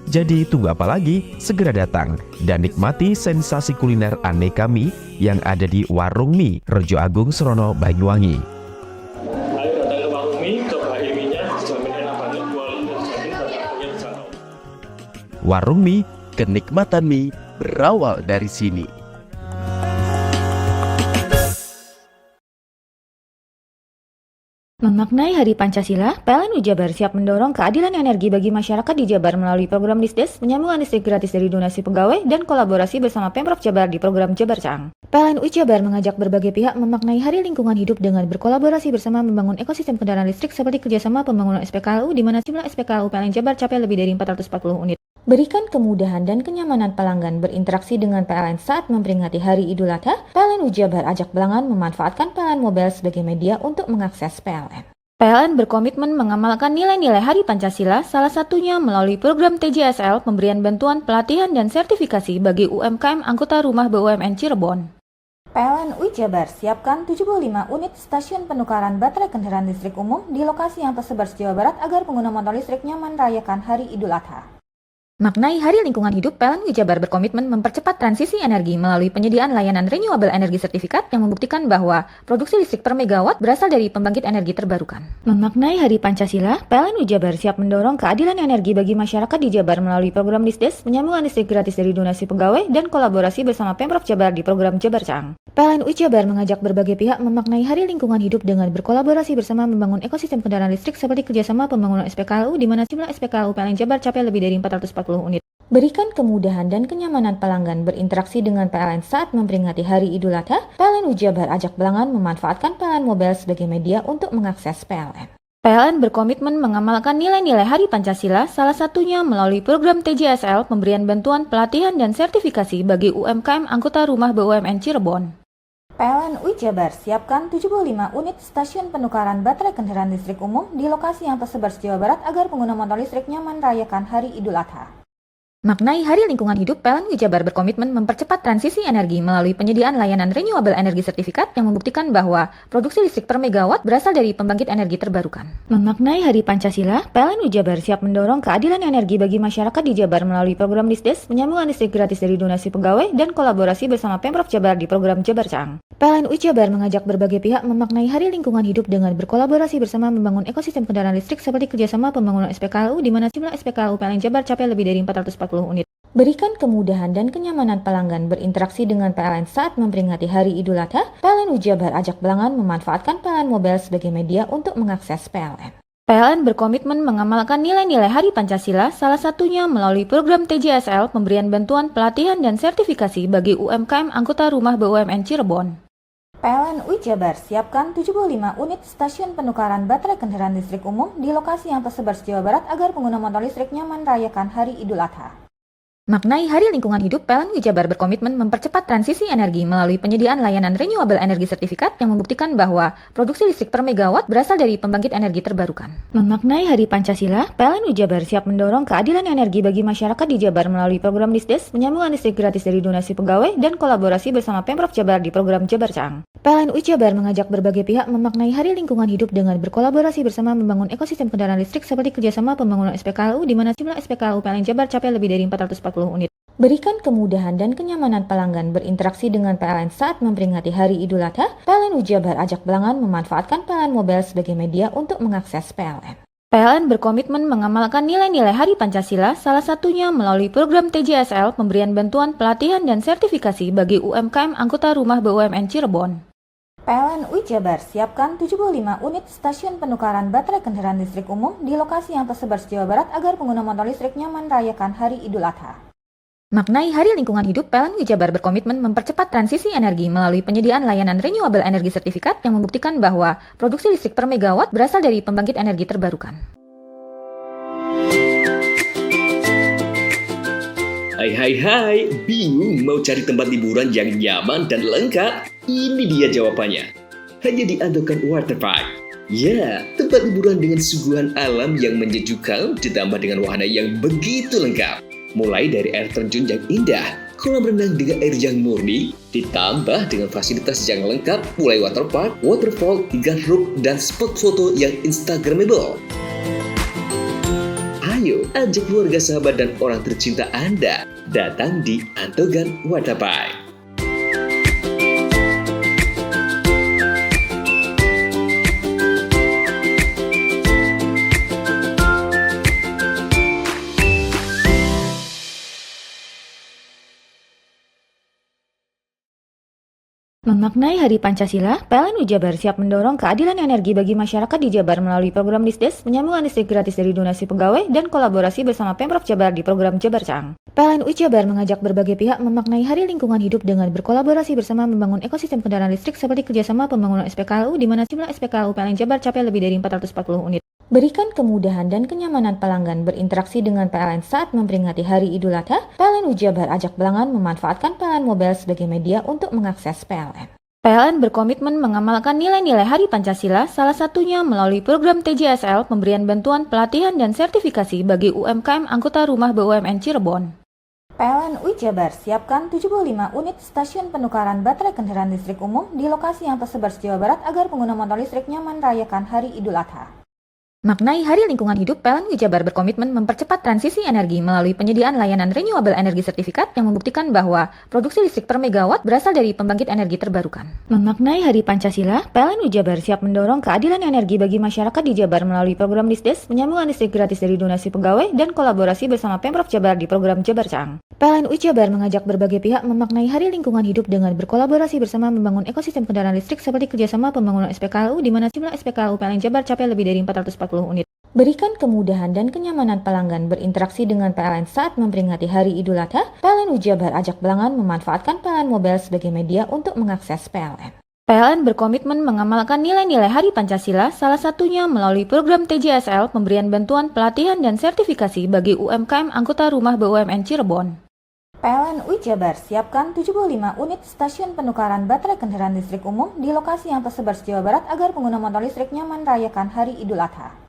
Jadi tunggu apa lagi? Segera datang dan nikmati sensasi kuliner aneka mie yang ada di Warung Mie Rejo Agung Srono, Banyuwangi. Warung Mie, kenikmatan mie berawal dari sini. Memaknai Hari Pancasila, PLN Jabar siap mendorong keadilan energi bagi masyarakat di Jabar melalui program Disdes, penyambungan listrik gratis dari donasi pegawai, dan kolaborasi bersama Pemprov Jabar di program Jabar Caang. PLN Jabar mengajak berbagai pihak memaknai Hari Lingkungan Hidup dengan berkolaborasi bersama membangun ekosistem kendaraan listrik seperti kerjasama pembangunan SPKLU di mana jumlah SPKLU PLN Jabar capai lebih dari 440 unit. Berikan kemudahan dan kenyamanan pelanggan berinteraksi dengan PLN saat memperingati Hari Idul Adha, PLN Jabar ajak pelanggan memanfaatkan PLN Mobile sebagai media untuk mengakses PLN. PLN berkomitmen mengamalkan nilai-nilai Hari Pancasila, salah satunya melalui program TJSL, pemberian bantuan, pelatihan, dan sertifikasi bagi UMKM anggota rumah BUMN Cirebon. PLN UI Jabar siapkan 75 unit stasiun penukaran baterai kendaraan listrik umum di lokasi yang tersebar se-Jawa Barat agar pengguna motor listrik nyaman merayakan Hari Idul Adha. Maknai Hari Lingkungan Hidup, PLN UI Jabar berkomitmen mempercepat transisi energi melalui penyediaan layanan renewable energy sertifikat yang membuktikan bahwa produksi listrik per megawatt berasal dari pembangkit energi terbarukan. Memaknai Hari Pancasila, PLN UI Jabar siap mendorong keadilan energi bagi masyarakat di Jabar melalui program Disdes, penyambungan listrik gratis dari donasi pegawai, dan kolaborasi bersama Pemprov Jabar di program Jabar Cang. PLN UI Jabar mengajak berbagai pihak memaknai Hari Lingkungan Hidup dengan berkolaborasi bersama membangun ekosistem kendaraan listrik seperti kerjasama pembangunan SPKLU di mana jumlah SPKLU PLN Jabar capai lebih dari 440 unit. Berikan kemudahan dan kenyamanan pelanggan berinteraksi dengan PLN saat memperingati Hari Idul Adha, PLN UI Jabar ajak pelanggan memanfaatkan PLN Mobile sebagai media untuk mengakses PLN. PLN berkomitmen mengamalkan nilai-nilai Hari Pancasila, salah satunya melalui program TJSL, pemberian bantuan pelatihan dan sertifikasi bagi UMKM anggota rumah BUMN Cirebon. PLN UI Jabar siapkan 75 unit stasiun penukaran baterai kendaraan listrik umum di lokasi yang tersebar se-Jawa Barat agar pengguna motor listrik nyaman merayakan Hari Idul Adha. Maknai Hari Lingkungan Hidup, PLN UI Jabar berkomitmen mempercepat transisi energi melalui penyediaan layanan renewable energy sertifikat yang membuktikan bahwa produksi listrik per megawatt berasal dari pembangkit energi terbarukan. Memaknai Hari Pancasila, PLN UI Jabar siap mendorong keadilan energi bagi masyarakat di Jabar melalui program Disdes, penyambungan listrik gratis dari donasi pegawai, dan kolaborasi bersama Pemprov Jabar di program Jabar Cang. PLN UI Jabar mengajak berbagai pihak memaknai Hari Lingkungan Hidup dengan berkolaborasi bersama membangun ekosistem kendaraan listrik seperti kerjasama pembangunan SPKLU di mana jumlah SPKLU PLN Jabar capai lebih dari 440 unit. Berikan kemudahan dan kenyamanan pelanggan berinteraksi dengan PLN saat memperingati Hari Idul Adha, PLN UI Jabar ajak pelanggan memanfaatkan PLN Mobile sebagai media untuk mengakses PLN. PLN berkomitmen mengamalkan nilai-nilai Hari Pancasila, salah satunya melalui program TJSL, pemberian bantuan pelatihan dan sertifikasi bagi UMKM anggota rumah BUMN Cirebon. PLN UI Jabar siapkan 75 unit stasiun penukaran baterai kendaraan listrik umum di lokasi yang tersebar se-Jawa Barat agar pengguna motor listrik nyaman merayakan Hari Idul Adha. Maknai Hari Lingkungan Hidup, PLN UI Jabar berkomitmen mempercepat transisi energi melalui penyediaan layanan renewable energy sertifikat yang membuktikan bahwa produksi listrik per megawatt berasal dari pembangkit energi terbarukan. Memaknai Hari Pancasila, PLN UI Jabar siap mendorong keadilan energi bagi masyarakat di Jabar melalui program Disdes, penyambungan listrik gratis dari donasi pegawai, dan kolaborasi bersama Pemprov Jabar di program Jabar Cang. PLN UI Jabar mengajak berbagai pihak memaknai Hari Lingkungan Hidup dengan berkolaborasi bersama membangun ekosistem kendaraan listrik seperti kerjasama pembangunan SPKLU di mana jumlah SPKLU PLN Jabar capai lebih dari 440 unit. Berikan kemudahan dan kenyamanan pelanggan berinteraksi dengan PLN saat memperingati Hari Idul Adha, PLN UI Jabar ajak pelanggan memanfaatkan PLN Mobile sebagai media untuk mengakses PLN. PLN berkomitmen mengamalkan nilai-nilai Hari Pancasila, salah satunya melalui program TJSL, pemberian bantuan pelatihan dan sertifikasi bagi UMKM anggota rumah BUMN Cirebon. PLN UI Jabar siapkan 75 unit stasiun penukaran baterai kendaraan listrik umum di lokasi yang tersebar se-Jawa Barat agar pengguna motor listrik nyaman merayakan Hari Idul Adha. Maknai Hari Lingkungan Hidup, PLN UI Jabar berkomitmen mempercepat transisi energi melalui penyediaan layanan renewable energy sertifikat yang membuktikan bahwa produksi listrik per megawatt berasal dari pembangkit energi terbarukan. Hai, bingung mau cari tempat liburan yang nyaman dan lengkap? Ini dia jawabannya. Hanya di Andokan Waterpark. Ya, tempat liburan dengan suguhan alam yang menyejukkan ditambah dengan wahana yang begitu lengkap. Mulai dari air terjun yang indah, kolam renang dengan air yang murni, ditambah dengan fasilitas yang lengkap mulai waterpark, waterfall, hingga roof dan spot foto yang instagramable. Ayo, ajak keluarga, sahabat, dan orang tercinta Anda datang di Andokan Waterpark. Memaknai Hari Pancasila, PLN UI Jabar siap mendorong keadilan energi bagi masyarakat di Jabar melalui program Disdes, penyambungan listrik gratis dari donasi pegawai, dan kolaborasi bersama Pemprov Jabar di program Jabar Cang. PLN UI Jabar mengajak berbagai pihak memaknai Hari Lingkungan Hidup dengan berkolaborasi bersama membangun ekosistem kendaraan listrik seperti kerjasama pembangunan SPKLU di mana jumlah SPKLU PLN Jabar capai lebih dari 440 unit. Berikan kemudahan dan kenyamanan pelanggan berinteraksi dengan PLN saat memperingati Hari Idul Adha, PLN UI Jabar ajak pelanggan memanfaatkan PLN Mobile sebagai media untuk mengakses PLN. PLN berkomitmen mengamalkan nilai-nilai Hari Pancasila, salah satunya melalui program TJSL, pemberian bantuan pelatihan dan sertifikasi bagi UMKM anggota rumah BUMN Cirebon. PLN UI Jabar siapkan 75 unit stasiun penukaran baterai kendaraan listrik umum di lokasi yang tersebar di Jawa Barat agar pengguna motor listrik nyaman merayakan Hari Idul Adha. Maknai Hari Lingkungan Hidup, PLN UI Jabar berkomitmen mempercepat transisi energi melalui penyediaan layanan renewable energy sertifikat yang membuktikan bahwa produksi listrik per megawatt berasal dari pembangkit energi terbarukan. Memaknai Hari Pancasila, PLN UI Jabar siap mendorong keadilan energi bagi masyarakat di Jabar melalui program Disdes, penyambungan listrik gratis dari donasi pegawai, dan kolaborasi bersama Pemprov Jabar di program Jabar Caang. PLN UI Jabar mengajak berbagai pihak memaknai Hari Lingkungan Hidup dengan berkolaborasi bersama membangun ekosistem kendaraan listrik seperti kerjasama pembangunan SPKLU di mana jumlah SPKLU PLN Jabar capai lebih dari 440 unit. Berikan kemudahan dan kenyamanan pelanggan berinteraksi dengan PLN saat memperingati Hari Idul Adha. PLN UI Jabar ajak pelanggan memanfaatkan PLN Mobile sebagai media untuk mengakses PLN. PLN berkomitmen mengamalkan nilai-nilai Hari Pancasila, salah satunya melalui program TJSL, pemberian bantuan, pelatihan, dan sertifikasi bagi UMKM anggota rumah BUMN Cirebon. PLN UI Jabar siapkan 75 unit stasiun penukaran baterai kendaraan listrik umum di lokasi yang tersebar di Jawa Barat agar pengguna motor listrik nyaman merayakan Hari Idul Adha.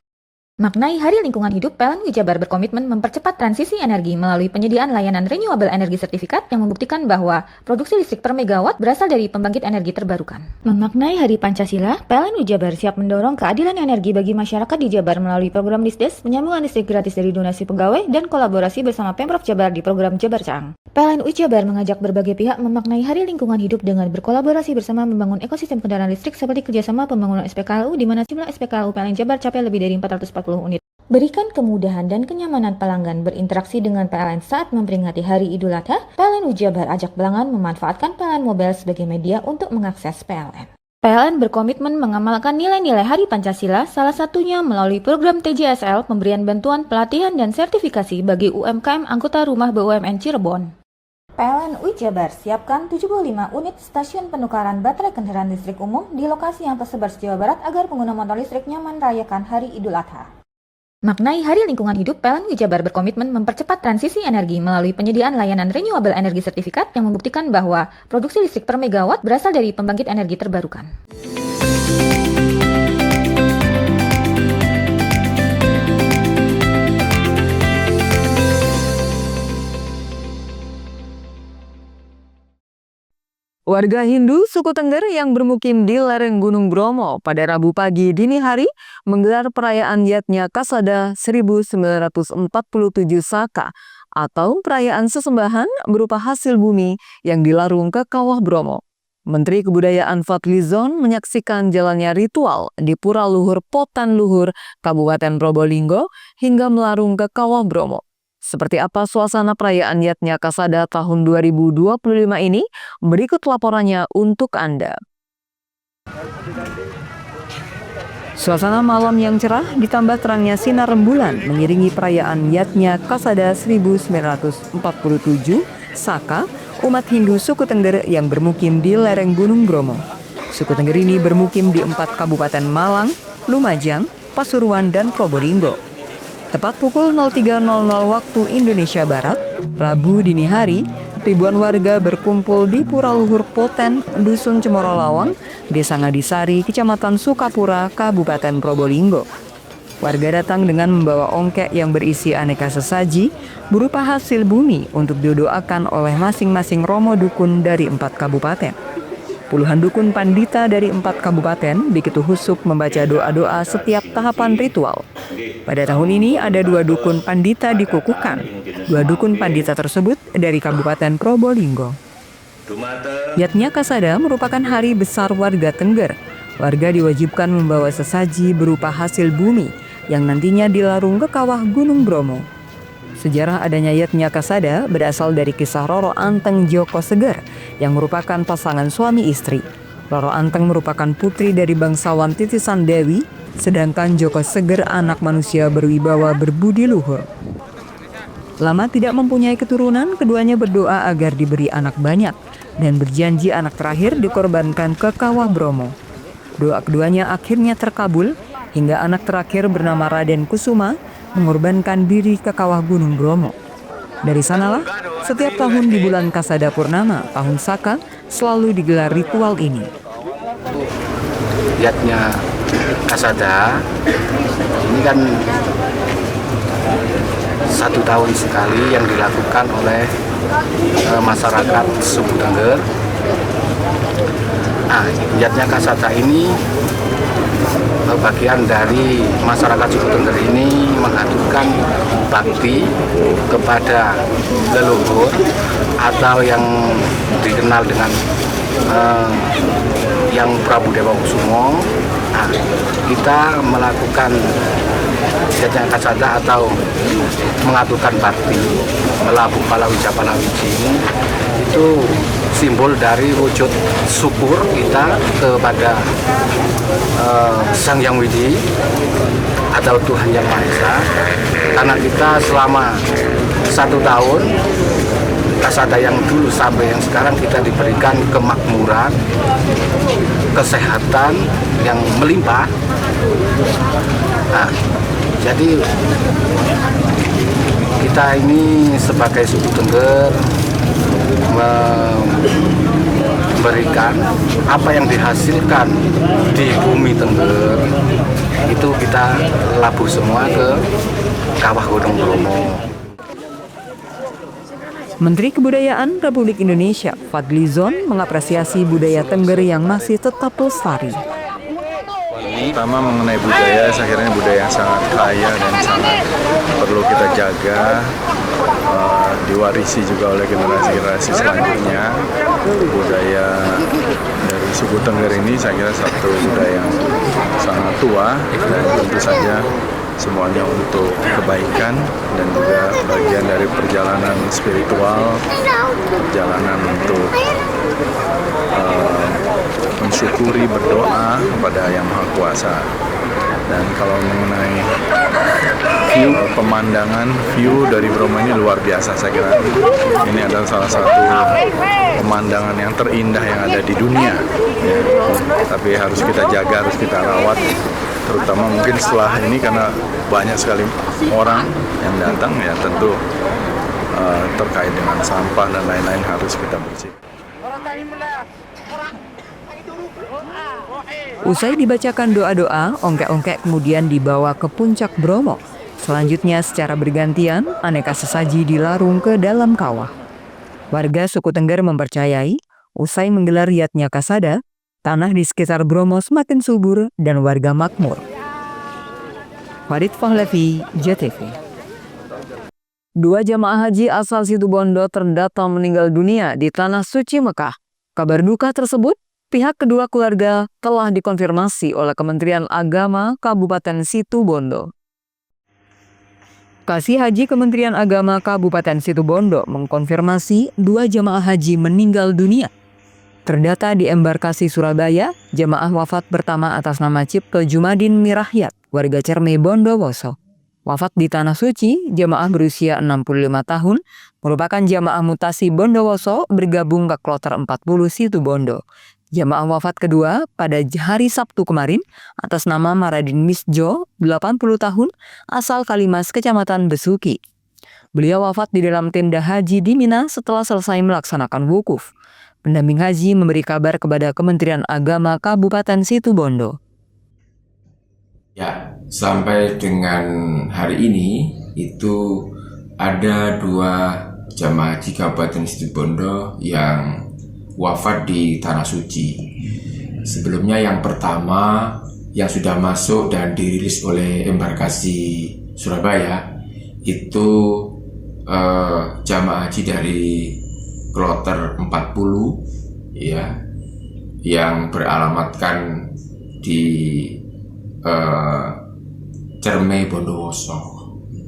Maknai Hari Lingkungan Hidup, PLN UI Jabar berkomitmen mempercepat transisi energi melalui penyediaan layanan renewable energy sertifikat yang membuktikan bahwa produksi listrik per megawatt berasal dari pembangkit energi terbarukan. Memaknai Hari Pancasila, PLN UI Jabar siap mendorong keadilan energi bagi masyarakat di Jabar melalui program Disdes, penyambungan listrik gratis dari donasi pegawai, dan kolaborasi bersama Pemprov Jabar di program Jabar Caang. PLN UI Jabar mengajak berbagai pihak memaknai Hari Lingkungan Hidup dengan berkolaborasi bersama membangun ekosistem kendaraan listrik seperti kerjasama pembangunan SPKLU di mana jumlah SPKLU PLN Jabar capai lebih dari 440 unit. Berikan kemudahan dan kenyamanan pelanggan berinteraksi dengan PLN saat memperingati Hari Idul Adha. PLN UI Jabar ajak pelanggan memanfaatkan PLN Mobile sebagai media untuk mengakses PLN. PLN berkomitmen mengamalkan nilai-nilai Hari Pancasila, salah satunya melalui program TJSL, pemberian bantuan, pelatihan, dan sertifikasi bagi UMKM anggota rumah BUMN Cirebon. PLN UI Jabar siapkan 75 unit stasiun penukaran baterai kendaraan listrik umum di lokasi yang tersebar di Jawa Barat agar pengguna motor listrik nyaman merayakan Hari Idul Adha. Maknai Hari Lingkungan Hidup, PLN UI Jabar berkomitmen mempercepat transisi energi melalui penyediaan layanan renewable energy sertifikat yang membuktikan bahwa produksi listrik per megawatt berasal dari pembangkit energi terbarukan. Warga Hindu suku Tengger yang bermukim di lereng Gunung Bromo pada Rabu pagi dini hari menggelar perayaan Yatnya Kasada 1947 Saka atau perayaan sesembahan berupa hasil bumi yang dilarung ke Kawah Bromo. Menteri Kebudayaan Fadlizon menyaksikan jalannya ritual di Pura Luhur Potan Luhur, Kabupaten Probolinggo hingga melarung ke Kawah Bromo. Seperti apa suasana perayaan Yatnya Kasada tahun 2025 ini? Berikut laporannya untuk Anda. Suasana malam yang cerah ditambah terangnya sinar rembulan mengiringi perayaan Yatnya Kasada 1947 Saka umat Hindu suku Tengger yang bermukim di lereng Gunung Bromo. Suku Tengger ini bermukim di 4 kabupaten Malang, Lumajang, Pasuruan, dan Probolinggo. Tepat pukul 03.00 waktu Indonesia Barat, Rabu dini hari, ribuan warga berkumpul di Pura Luhur Poten, Dusun Cemoro Lawang, Desa Ngadisari, Kecamatan Sukapura, Kabupaten Probolinggo. Warga datang dengan membawa ongkek yang berisi aneka sesaji berupa hasil bumi untuk didoakan oleh masing-masing romo dukun dari 4 kabupaten. Puluhan dukun pandita dari 4 kabupaten begitu husuk membaca doa-doa setiap tahapan ritual. Pada tahun ini ada 2 dukun pandita dikukuhkan. 2 dukun pandita tersebut dari Kabupaten Probolinggo. Yatnya Kasada merupakan hari besar warga Tengger. Warga diwajibkan membawa sesaji berupa hasil bumi yang nantinya dilarung ke kawah Gunung Bromo. Sejarah adanya Yatnya Kasada berasal dari kisah Roro Anteng Joko Seger yang merupakan pasangan suami istri. Roro Anteng merupakan putri dari bangsawan titisan Dewi, sedangkan Joko Seger anak manusia berwibawa berbudi luhur. Lama tidak mempunyai keturunan, keduanya berdoa agar diberi anak banyak dan berjanji anak terakhir dikorbankan ke Kawah Bromo. Doa keduanya akhirnya terkabul hingga anak terakhir bernama Raden Kusuma mengorbankan diri ke Kawah Gunung Bromo. Dari sanalah, setiap tahun di bulan Kasada Purnama, tahun Saka, selalu digelar ritual ini. Yatnya Kasada ini kan 1 tahun sekali yang dilakukan oleh masyarakat suku Tengger. Nah, Yatnya Kasada ini bagian dari masyarakat suku Tengger ini mengaturkan bakti kepada leluhur atau yang dikenal dengan yang Prabu Dewa Kusumo. Nah, kita melakukan Yatnya Kasada atau mengaturkan bakti melabuh palawija palawiji itu simbol dari wujud syukur kita kepada Sang Hyang Widi atau Tuhan Yang Maha Esa, karena kita selama 1 tahun Kasada yang dulu sampai yang sekarang kita diberikan kemakmuran, kesehatan yang melimpah. Nah, jadi kita ini sebagai suku Tengger memberikan apa yang dihasilkan di bumi Tengger itu kita labuh semua ke Kawah Gunung Bromo. Menteri Kebudayaan Republik Indonesia Fadlizon mengapresiasi budaya Tengger yang masih tetap lestari. Pertama mengenai budaya, saya kira budaya yang sangat kaya dan sangat perlu kita jaga, diwarisi juga oleh generasi-generasi selanjutnya. Budaya dari suku Tengger ini saya kira satu budaya yang sangat tua dan tentu saja semuanya untuk kebaikan dan juga bagian dari perjalanan spiritual, perjalanan untuk mensyukuri, berdoa kepada Yang Maha Kuasa. Dan kalau mengenai view, pemandangan, view dari Bromo ini luar biasa, saya kira ini adalah salah satu pemandangan yang terindah yang ada di dunia, ya. Tapi harus kita jaga, harus kita rawat, terutama mungkin setelah ini karena banyak sekali orang yang datang, ya tentu terkait dengan sampah dan lain-lain harus kita bersihkan. Usai dibacakan doa-doa, ongkek-ongkek kemudian dibawa ke puncak Bromo. Selanjutnya secara bergantian, aneka sesaji dilarung ke dalam kawah. Warga suku Tengger mempercayai, usai menggelar Yatnya Kasada, tanah di sekitar Bromo semakin subur dan warga makmur. Farid Fahlevi, JTV. 2 jamaah haji asal Situbondo terdata meninggal dunia di Tanah Suci Mekah. Kabar duka tersebut, pihak kedua keluarga telah dikonfirmasi oleh Kementerian Agama Kabupaten Situbondo. Kasih Haji Kementerian Agama Kabupaten Situbondo mengkonfirmasi 2 jamaah haji meninggal dunia. Terdata di embarkasi Surabaya, jamaah wafat pertama atas nama Cipto Jumadin Mirahyat, warga Cerme Bondowoso. Wafat di Tanah Suci, jamaah berusia 65 tahun, merupakan jamaah mutasi Bondowoso bergabung ke Kloter 40 Situbondo. Jamaah wafat kedua pada hari Sabtu kemarin atas nama Maradin Misjo, 80 tahun, asal Kalimas, Kecamatan Besuki. Beliau wafat di dalam tenda haji di Mina setelah selesai melaksanakan wukuf. Pendamping haji memberi kabar kepada Kementerian Agama Kabupaten Situbondo. Ya, sampai dengan hari ini itu ada 2 jamaah haji Kabupaten Situbondo yang wafat di Tanah Suci. Sebelumnya yang pertama yang sudah masuk dan dirilis oleh embarkasi Surabaya itu jamaah haji dari Kloter 40 ya, yang beralamatkan di Cerme Bondowoso.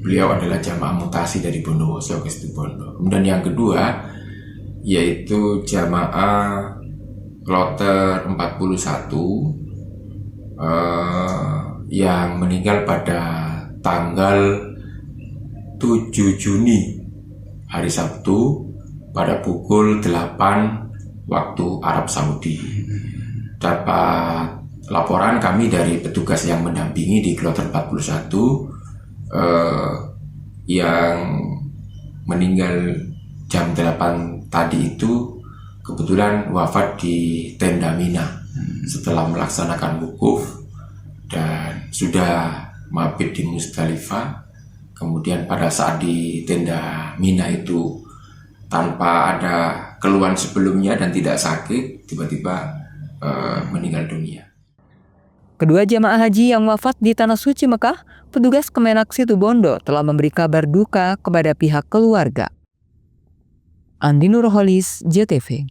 Beliau adalah jamaah mutasi dari Bondowoso ke Situbondo. Kemudian yang kedua yaitu jamaah Kloter 41 yang meninggal pada tanggal 7 Juni hari Sabtu pada pukul 8 waktu Arab Saudi. Dapat laporan kami dari petugas yang mendampingi di Kloter 41 yang meninggal jam 8 tadi itu kebetulan wafat di tenda Mina setelah melaksanakan wukuf dan sudah mabit di Musdalifah. kemudian pada saat di tenda Mina itu tanpa ada keluhan sebelumnya dan tidak sakit, tiba-tiba meninggal dunia. Kedua jamaah haji yang wafat di Tanah Suci Mekah, petugas Kemenak Situbondo telah memberi kabar duka kepada pihak keluarga. Andi Nurholis, JTV.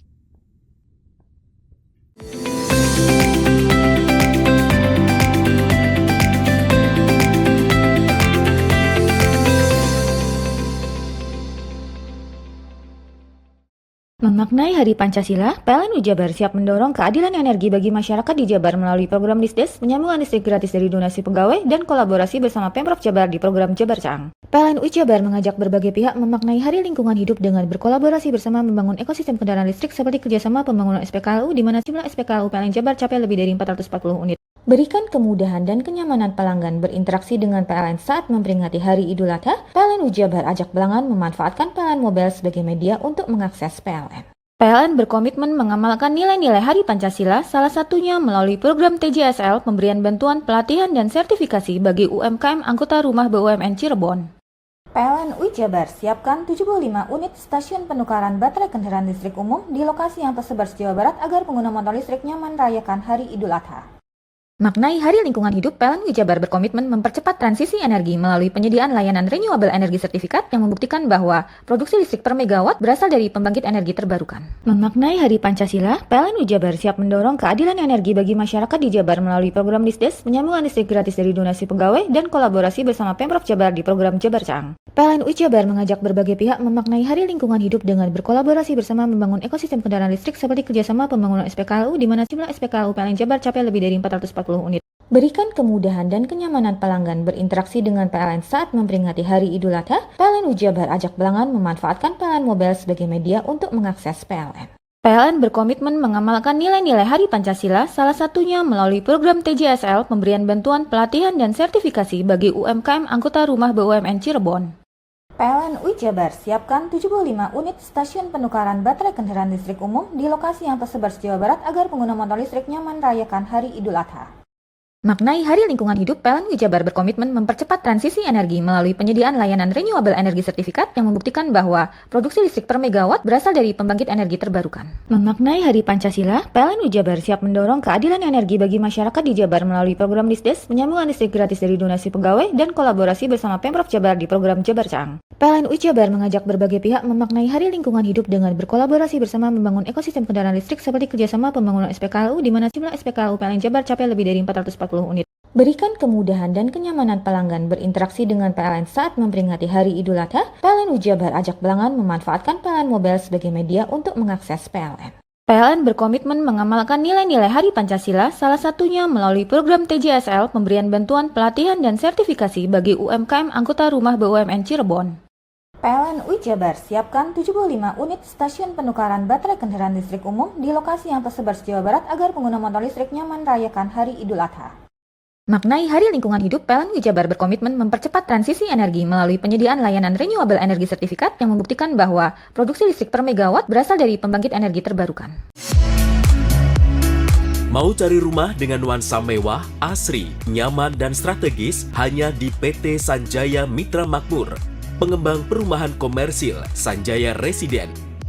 Memaknai Hari Pancasila, PLN Jabar siap mendorong keadilan energi bagi masyarakat di Jabar melalui program Disdes, penyambungan listrik gratis dari donasi pegawai, dan kolaborasi bersama Pemprov Jabar di program Jabar Caang. PLN Jabar mengajak berbagai pihak memaknai Hari Lingkungan Hidup dengan berkolaborasi bersama membangun ekosistem kendaraan listrik seperti kerjasama pembangunan SPKLU di mana jumlah SPKLU PLN Jabar capai lebih dari 440 unit. Berikan kemudahan dan kenyamanan pelanggan berinteraksi dengan PLN saat memperingati Hari Idul Adha, PLN Jabar ajak pelanggan memanfaatkan PLN Mobile sebagai media untuk mengakses PLN. PLN berkomitmen mengamalkan nilai-nilai Hari Pancasila, salah satunya melalui program TJSL, pemberian bantuan, pelatihan, dan sertifikasi bagi UMKM anggota rumah BUMN Cirebon. PLN Jabar siapkan 75 unit stasiun penukaran baterai kendaraan listrik umum di lokasi yang tersebar se-Jawa Barat agar pengguna motor listrik nyaman merayakan Hari Idul Adha. Maknai Hari Lingkungan Hidup, PLN Jabar berkomitmen mempercepat transisi energi melalui penyediaan layanan renewable energy sertifikat yang membuktikan bahwa produksi listrik per megawatt berasal dari pembangkit energi terbarukan. Memaknai Hari Pancasila, PLN Jabar siap mendorong keadilan energi bagi masyarakat di Jabar melalui program Disdes, penyambungan listrik gratis dari donasi pegawai, dan kolaborasi bersama Pemprov Jabar di program Jabar Caang. PLN Jabar mengajak berbagai pihak memaknai Hari Lingkungan Hidup dengan berkolaborasi bersama membangun ekosistem kendaraan listrik seperti kerjasama pembangunan SPKLU di mana jumlah SPKLU PLN Jabar capai lebih dari 440 unit. Berikan kemudahan dan kenyamanan pelanggan berinteraksi dengan PLN saat memperingati Hari Idul Adha, PLN Jabar ajak pelanggan memanfaatkan PLN Mobile sebagai media untuk mengakses PLN. PLN berkomitmen mengamalkan nilai-nilai Hari Pancasila, salah satunya melalui program TJSL, pemberian bantuan, pelatihan, dan sertifikasi bagi UMKM anggota rumah BUMN Cirebon. PLN Jabar siapkan 75 unit stasiun penukaran baterai kendaraan listrik umum di lokasi yang tersebar se-Jawa Barat agar pengguna motor listrik nyaman merayakan Hari Idul Adha. Maknai Hari Lingkungan Hidup, PLN Jabar berkomitmen mempercepat transisi energi melalui penyediaan layanan renewable energy sertifikat yang membuktikan bahwa produksi listrik per megawatt berasal dari pembangkit energi terbarukan. Memaknai Hari Pancasila, PLN Jabar siap mendorong keadilan energi bagi masyarakat di Jabar melalui program Disdes, penyambungan listrik gratis dari donasi pegawai, dan kolaborasi bersama Pemprov Jabar di program Jabar Caang. PLN Jabar mengajak berbagai pihak memaknai Hari Lingkungan Hidup dengan berkolaborasi bersama membangun ekosistem kendaraan listrik seperti kerjasama pembangunan SPKLU di mana jumlah SPKLU PLN Jabar capai lebih dari 440 unit. Berikan kemudahan dan kenyamanan pelanggan berinteraksi dengan PLN saat memperingati Hari Idul Adha, PLN Jabar ajak pelanggan memanfaatkan PLN Mobile sebagai media untuk mengakses PLN. PLN berkomitmen mengamalkan nilai-nilai Hari Pancasila, salah satunya melalui program TJSL, pemberian bantuan, pelatihan, dan sertifikasi bagi UMKM anggota rumah BUMN Cirebon. PLN Jabar siapkan 75 unit stasiun penukaran baterai kendaraan listrik umum di lokasi yang tersebar se-Jawa Barat agar pengguna motor listrik nyaman merayakan Hari Idul Adha. Maknai Hari Lingkungan Hidup, PLN Jabar berkomitmen mempercepat transisi energi melalui penyediaan layanan renewable energy sertifikat yang membuktikan bahwa produksi listrik per megawatt berasal dari pembangkit energi terbarukan. Mau cari rumah dengan nuansa mewah, asri, nyaman, dan strategis hanya di PT Sanjaya Mitra Makmur, pengembang perumahan komersil Sanjaya Residen.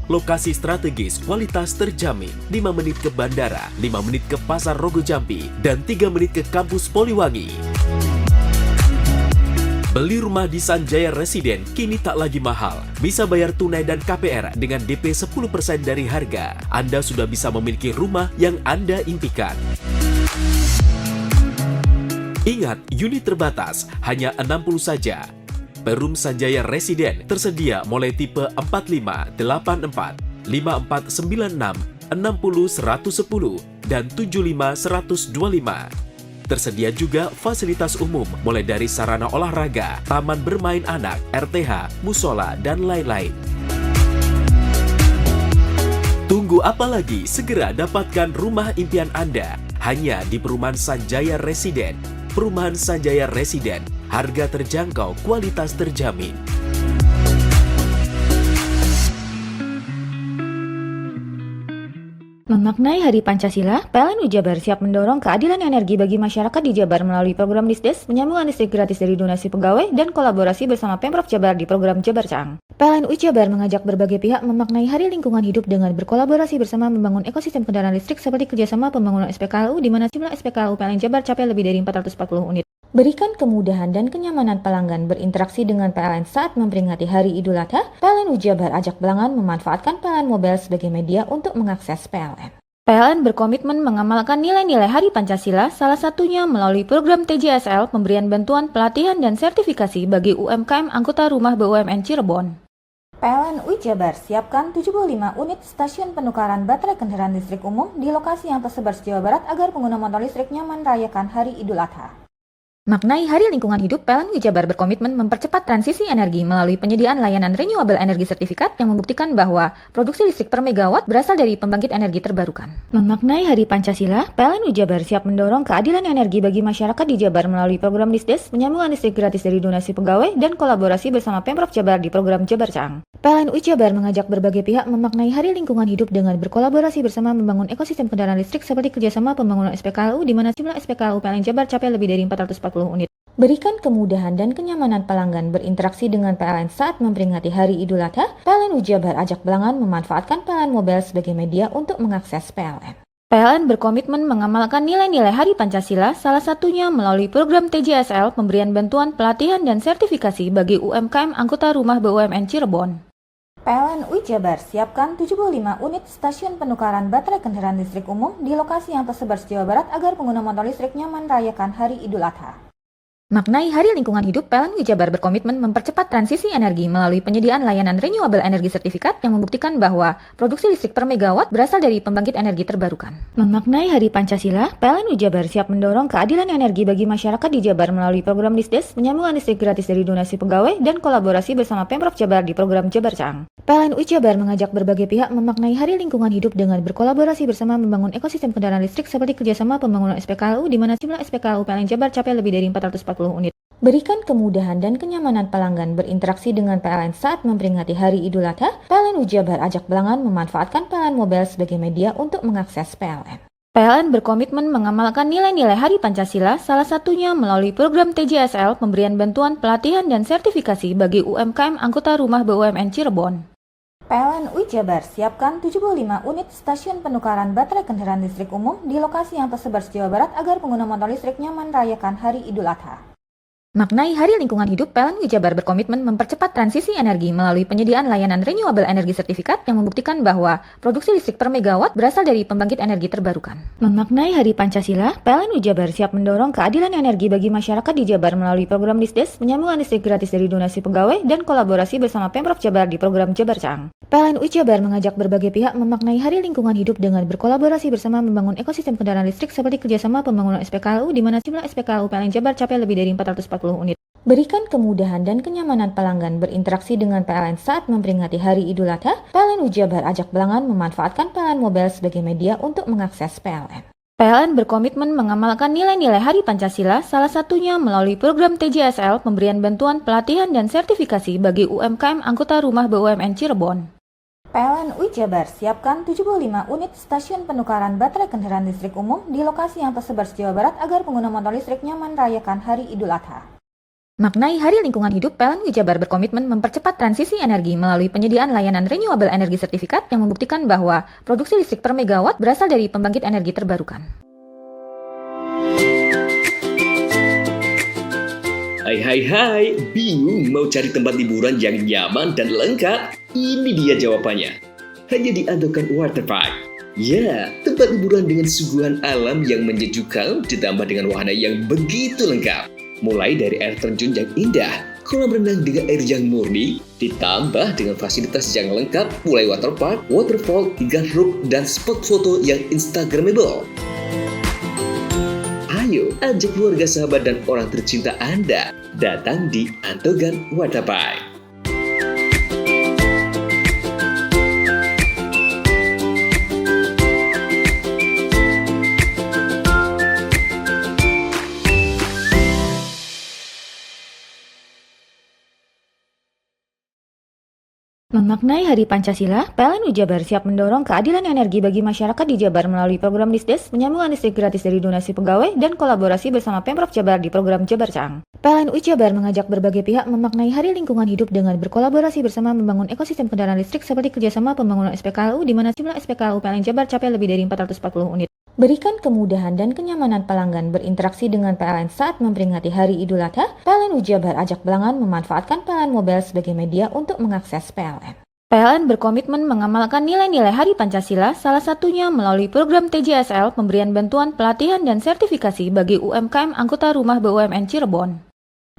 Lokasi strategis, kualitas terjamin, 5 menit ke bandara, 5 menit ke Pasar Rogo Jambi, dan 3 menit ke kampus Poliwangi. Beli rumah di Sanjaya Residen kini tak lagi mahal. Bisa bayar tunai dan KPR dengan DP 10% dari harga. Anda sudah bisa memiliki rumah yang Anda impikan. Ingat, unit terbatas, hanya 60 saja. Perum Sanjaya Residen tersedia mulai tipe 45, 84, 5496, 60 110, dan 75 125. Tersedia juga fasilitas umum mulai dari sarana olahraga, taman bermain anak, RTH, musola, dan lain-lain. Tunggu apa lagi? Segera dapatkan rumah impian Anda hanya di Perumahan Sanjaya Residen. Perumahan Sanjaya Residen, harga terjangkau, kualitas terjamin. Memaknai Hari Pancasila, PLN Jabar siap mendorong keadilan energi bagi masyarakat di Jabar melalui program Disdes, penyambungan listrik gratis dari donasi pegawai, dan kolaborasi bersama Pemprov Jabar di program Jabar Cang. PLN Jabar mengajak berbagai pihak memaknai Hari Lingkungan Hidup dengan berkolaborasi bersama membangun ekosistem kendaraan listrik seperti kerjasama pembangunan SPKLU di mana jumlah SPKLU PLN Jabar capai lebih dari 440 unit. Berikan kemudahan dan kenyamanan pelanggan berinteraksi dengan PLN saat memperingati Hari Idul Adha, PLN Jabar ajak pelanggan memanfaatkan PLN Mobile sebagai media untuk mengakses PLN. PLN berkomitmen mengamalkan nilai-nilai Hari Pancasila, salah satunya melalui program TJSL pemberian bantuan pelatihan dan sertifikasi bagi UMKM anggota rumah BUMN Cirebon. PLN Jabar siapkan 75 unit stasiun penukaran baterai kendaraan listrik umum di lokasi yang tersebar di Jawa Barat agar pengguna motor listrik nyaman merayakan Hari Idul Adha. Maknai Hari Lingkungan Hidup, PLN Jabar berkomitmen mempercepat transisi energi melalui penyediaan layanan renewable energy certificate yang membuktikan bahwa produksi listrik per megawatt berasal dari pembangkit energi terbarukan. Memaknai Hari Pancasila, PLN Jabar siap mendorong keadilan energi bagi masyarakat di Jabar melalui program Disdes, penyambungan listrik gratis dari donasi pegawai, dan kolaborasi bersama Pemprov Jabar di program Jabar Cang. PLN Jabar mengajak berbagai pihak memaknai Hari Lingkungan Hidup dengan berkolaborasi bersama membangun ekosistem kendaraan listrik seperti kerjasama pembangunan SPKLU di mana jumlah SPKLU PLN Jabar capai lebih dari 440 unit. Berikan kemudahan dan kenyamanan pelanggan berinteraksi dengan PLN saat memperingati Hari Idul Adha, PLN Jabar ajak pelanggan memanfaatkan PLN Mobile sebagai media untuk mengakses PLN. PLN berkomitmen mengamalkan nilai-nilai Hari Pancasila, salah satunya melalui program TJSL pemberian bantuan pelatihan dan sertifikasi bagi UMKM anggota rumah BUMN Cirebon. PLN Jabar siapkan 75 unit stasiun penukaran baterai kendaraan listrik umum di lokasi yang tersebar di Jawa Barat agar pengguna motor listrik nyaman merayakan Hari Idul Adha. Maknai Hari Lingkungan Hidup, PLN Jabar berkomitmen mempercepat transisi energi melalui penyediaan layanan renewable energy certificate yang membuktikan bahwa produksi listrik per megawatt berasal dari pembangkit energi terbarukan. Memaknai Hari Pancasila, PLN Jabar siap mendorong keadilan energi bagi masyarakat di Jabar melalui program Disdes, penyambungan listrik gratis dari donasi pegawai, dan kolaborasi bersama Pemprov Jabar di program Jabar Cang. PLN Jabar mengajak berbagai pihak memaknai Hari Lingkungan Hidup dengan berkolaborasi bersama membangun ekosistem kendaraan listrik seperti kerjasama pembangunan SPKLU di mana jumlah SPKLU PLN Jabar capai lebih dari 440 unit. Berikan kemudahan dan kenyamanan pelanggan berinteraksi dengan PLN saat memperingati Hari Idul Adha, PLN Jabar ajak pelanggan memanfaatkan PLN Mobile sebagai media untuk mengakses PLN. PLN berkomitmen mengamalkan nilai-nilai Hari Pancasila, salah satunya melalui program TJSL pemberian bantuan pelatihan dan sertifikasi bagi UMKM anggota rumah BUMN Cirebon. PLN Jabar siapkan 75 unit stasiun penukaran baterai kendaraan listrik umum di lokasi yang tersebar di Jawa Barat agar pengguna motor listrik nyaman merayakan Hari Idul Adha. Maknai Hari Lingkungan Hidup, PLN Jabar berkomitmen mempercepat transisi energi melalui penyediaan layanan renewable energy certificate yang membuktikan bahwa produksi listrik per megawatt berasal dari pembangkit energi terbarukan. Memaknai Hari Pancasila, PLN Jabar siap mendorong keadilan energi bagi masyarakat di Jabar melalui program Disdes, penyambungan listrik gratis dari donasi pegawai, dan kolaborasi bersama Pemprov Jabar di program Jabar Cang. PLN Jabar mengajak berbagai pihak memaknai Hari Lingkungan Hidup dengan berkolaborasi bersama membangun ekosistem kendaraan listrik seperti kerjasama pembangunan SPKLU di mana jumlah SPKLU PLN Jabar capai lebih dari 440 unit. Berikan kemudahan dan kenyamanan pelanggan berinteraksi dengan PLN saat memperingati Hari Idul Adha, PLN Jabar ajak pelanggan memanfaatkan PLN Mobile sebagai media untuk mengakses PLN. PLN berkomitmen mengamalkan nilai-nilai Hari Pancasila, salah satunya melalui program TJSL pemberian bantuan pelatihan dan sertifikasi bagi UMKM anggota rumah BUMN Cirebon. PLN Jabar siapkan 75 unit stasiun penukaran baterai kendaraan listrik umum di lokasi yang tersebar di Jawa Barat agar pengguna motor listrik nyaman merayakan Hari Idul Adha. Maknai Hari Lingkungan Hidup, PLN Jabar berkomitmen mempercepat transisi energi melalui penyediaan layanan renewable energy certificate yang membuktikan bahwa produksi listrik per megawatt berasal dari pembangkit energi terbarukan. Hai, bingung mau cari tempat liburan yang nyaman dan lengkap? Ini dia jawabannya. Hanya di Andokan Waterpark. Ya, tempat liburan dengan suguhan alam yang menyejukkan ditambah dengan wahana yang begitu lengkap. Mulai dari air terjun yang indah, kolam renang dengan air yang murni, ditambah dengan fasilitas yang lengkap mulai waterpark, waterfall, hingga roof dan spot foto yang instagramable. Ayo, ajak keluarga, sahabat, dan orang tercinta Anda datang di Andokan Waterpark. Memaknai Hari Pancasila, PLN Jabar siap mendorong keadilan energi bagi masyarakat di Jabar melalui program Disdes, penyambungan listrik gratis dari donasi pegawai, dan kolaborasi bersama Pemprov Jabar di program Jabar Caang. PLN Jabar mengajak berbagai pihak memaknai Hari Lingkungan Hidup dengan berkolaborasi bersama membangun ekosistem kendaraan listrik seperti kerjasama pembangunan SPKLU di mana jumlah SPKLU PLN Jabar capai lebih dari 440 unit. Berikan kemudahan dan kenyamanan pelanggan berinteraksi dengan PLN saat memperingati Hari Idul Adha, PLN Jabar ajak pelanggan memanfaatkan PLN Mobile sebagai media untuk mengakses PLN. PLN berkomitmen mengamalkan nilai-nilai Hari Pancasila, salah satunya melalui program TJSL, pemberian bantuan, pelatihan, dan sertifikasi bagi UMKM anggota rumah BUMN Cirebon.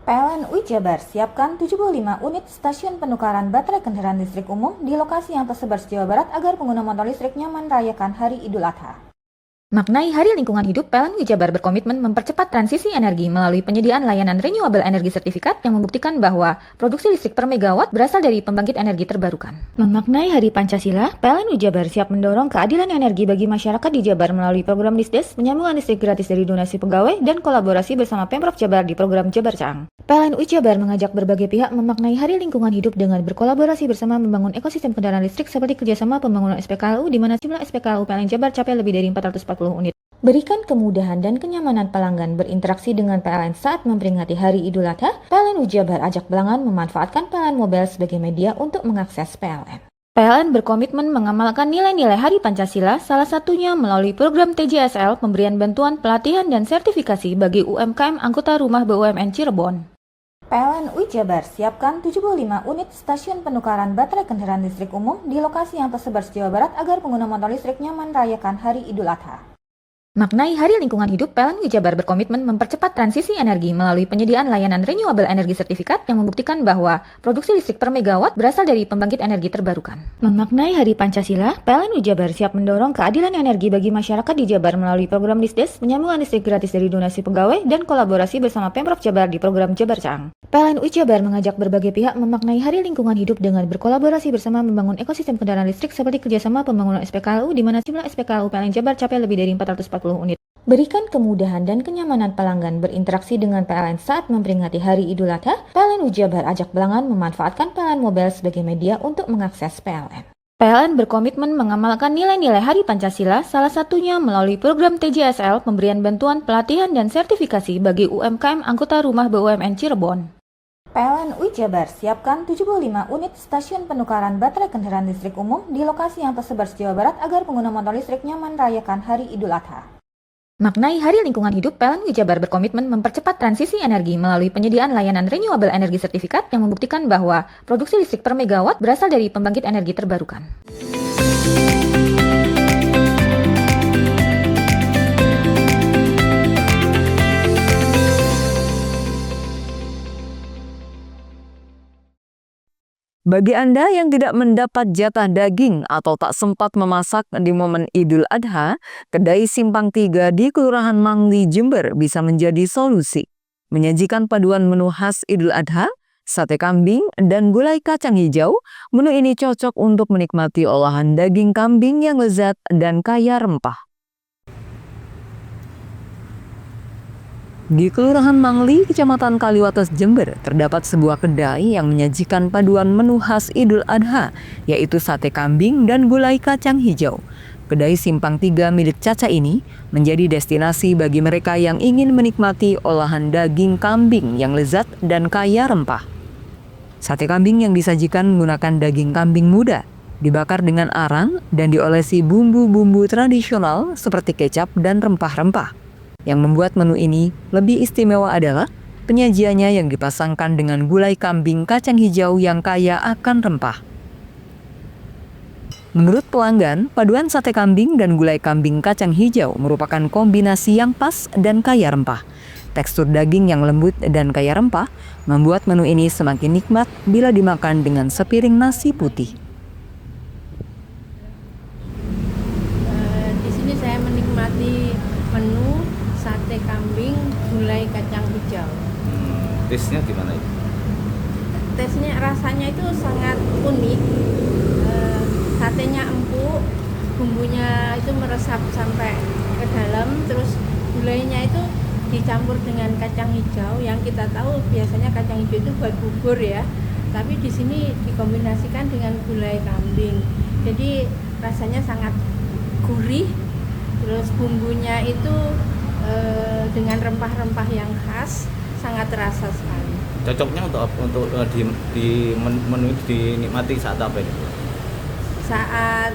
PLN Jabar siapkan 75 unit stasiun penukaran baterai kendaraan listrik umum di lokasi yang tersebar se-Jawa Barat agar pengguna motor listrik nyaman merayakan Hari Idul Adha. Maknai Hari Lingkungan Hidup, PLN Jabar berkomitmen mempercepat transisi energi melalui penyediaan layanan renewable energy sertifikat yang membuktikan bahwa produksi listrik per megawatt berasal dari pembangkit energi terbarukan. Memaknai Hari Pancasila, PLN Jabar siap mendorong keadilan energi bagi masyarakat di Jabar melalui program Disdes, penyambungan listrik gratis dari donasi pegawai, dan kolaborasi bersama Pemprov Jabar di program Jabar Caang. PLN Jabar mengajak berbagai pihak memaknai Hari Lingkungan Hidup dengan berkolaborasi bersama membangun ekosistem kendaraan listrik seperti kerjasama pembangunan SPKLU di mana jumlah SPKLU PLN Jabar capai lebih dari 440 unit. Berikan kemudahan dan kenyamanan pelanggan berinteraksi dengan PLN saat memperingati Hari Idul Adha, PLN Jabar ajak pelanggan memanfaatkan PLN Mobile sebagai media untuk mengakses PLN. PLN berkomitmen mengamalkan nilai-nilai Hari Pancasila, salah satunya melalui program TJSL, pemberian bantuan, pelatihan, dan sertifikasi bagi UMKM anggota rumah BUMN Cirebon. PLN Jabar siapkan 75 unit stasiun penukaran baterai kendaraan listrik umum di lokasi yang tersebar se-Jawa Barat agar pengguna motor listrik nyaman merayakan Hari Idul Adha. Maknai Hari Lingkungan Hidup, PLN Jabar berkomitmen mempercepat transisi energi melalui penyediaan layanan renewable energy sertifikat yang membuktikan bahwa produksi listrik per megawatt berasal dari pembangkit energi terbarukan. Memaknai Hari Pancasila, PLN Jabar siap mendorong keadilan energi bagi masyarakat di Jabar melalui program Disdes, penyambungan listrik gratis dari donasi pegawai, dan kolaborasi bersama Pemprov Jabar di program Jabar Caang. PLN Jabar mengajak berbagai pihak memaknai Hari Lingkungan Hidup dengan berkolaborasi bersama membangun ekosistem kendaraan listrik seperti kerjasama pembangunan SPKLU di mana jumlah SPKLU PLN Jabar capai lebih dari 440 unit. Berikan kemudahan dan kenyamanan pelanggan berinteraksi dengan PLN saat memperingati Hari Idul Adha, PLN Jabar ajak pelanggan memanfaatkan PLN Mobile sebagai media untuk mengakses PLN. PLN berkomitmen mengamalkan nilai-nilai Hari Pancasila, salah satunya melalui program TJSL, pemberian bantuan, pelatihan, dan sertifikasi bagi UMKM anggota rumah BUMN Cirebon. PLN Jabar siapkan 75 unit stasiun penukaran baterai kendaraan listrik umum di lokasi yang tersebar se-Jawa Barat agar pengguna motor listrik nyaman merayakan Hari Idul Adha. Maknai Hari Lingkungan Hidup, PLN Jabar berkomitmen mempercepat transisi energi melalui penyediaan layanan renewable energy sertifikat yang membuktikan bahwa produksi listrik per megawatt berasal dari pembangkit energi terbarukan. Bagi Anda yang tidak mendapat jatah daging atau tak sempat memasak di momen Idul Adha, kedai Simpang 3 di Kelurahan Mangli, Jember bisa menjadi solusi. Menyajikan paduan menu khas Idul Adha, sate kambing, dan gulai kacang hijau, menu ini cocok untuk menikmati olahan daging kambing yang lezat dan kaya rempah. Di Kelurahan Mangli, Kecamatan Kaliwates, Jember, terdapat sebuah kedai yang menyajikan paduan menu khas Idul Adha, yaitu sate kambing dan gulai kacang hijau. Kedai Simpang 3 milik Caca ini menjadi destinasi bagi mereka yang ingin menikmati olahan daging kambing yang lezat dan kaya rempah. Sate kambing yang disajikan menggunakan daging kambing muda, dibakar dengan arang dan diolesi bumbu-bumbu tradisional seperti kecap dan rempah-rempah. Yang membuat menu ini lebih istimewa adalah penyajiannya yang dipasangkan dengan gulai kambing kacang hijau yang kaya akan rempah. Menurut pelanggan, paduan sate kambing dan gulai kambing kacang hijau merupakan kombinasi yang pas dan kaya rempah. Tekstur daging yang lembut dan kaya rempah membuat menu ini semakin nikmat bila dimakan dengan sepiring nasi putih. Di sini saya menikmati menu sate kambing gulai kacang hijau. Tesnya gimana itu? Tesnya rasanya itu sangat unik. Satenya empuk, bumbunya itu meresap sampai ke dalam, terus gulainya itu dicampur dengan kacang hijau. Yang kita tahu biasanya kacang hijau itu buat bubur ya. tapi di sini dikombinasikan dengan gulai kambing. Jadi rasanya sangat gurih. Terus bumbunya itu dengan rempah-rempah yang khas, sangat terasa sekali. Cocoknya untuk di menu dinikmati saat apa ini? Saat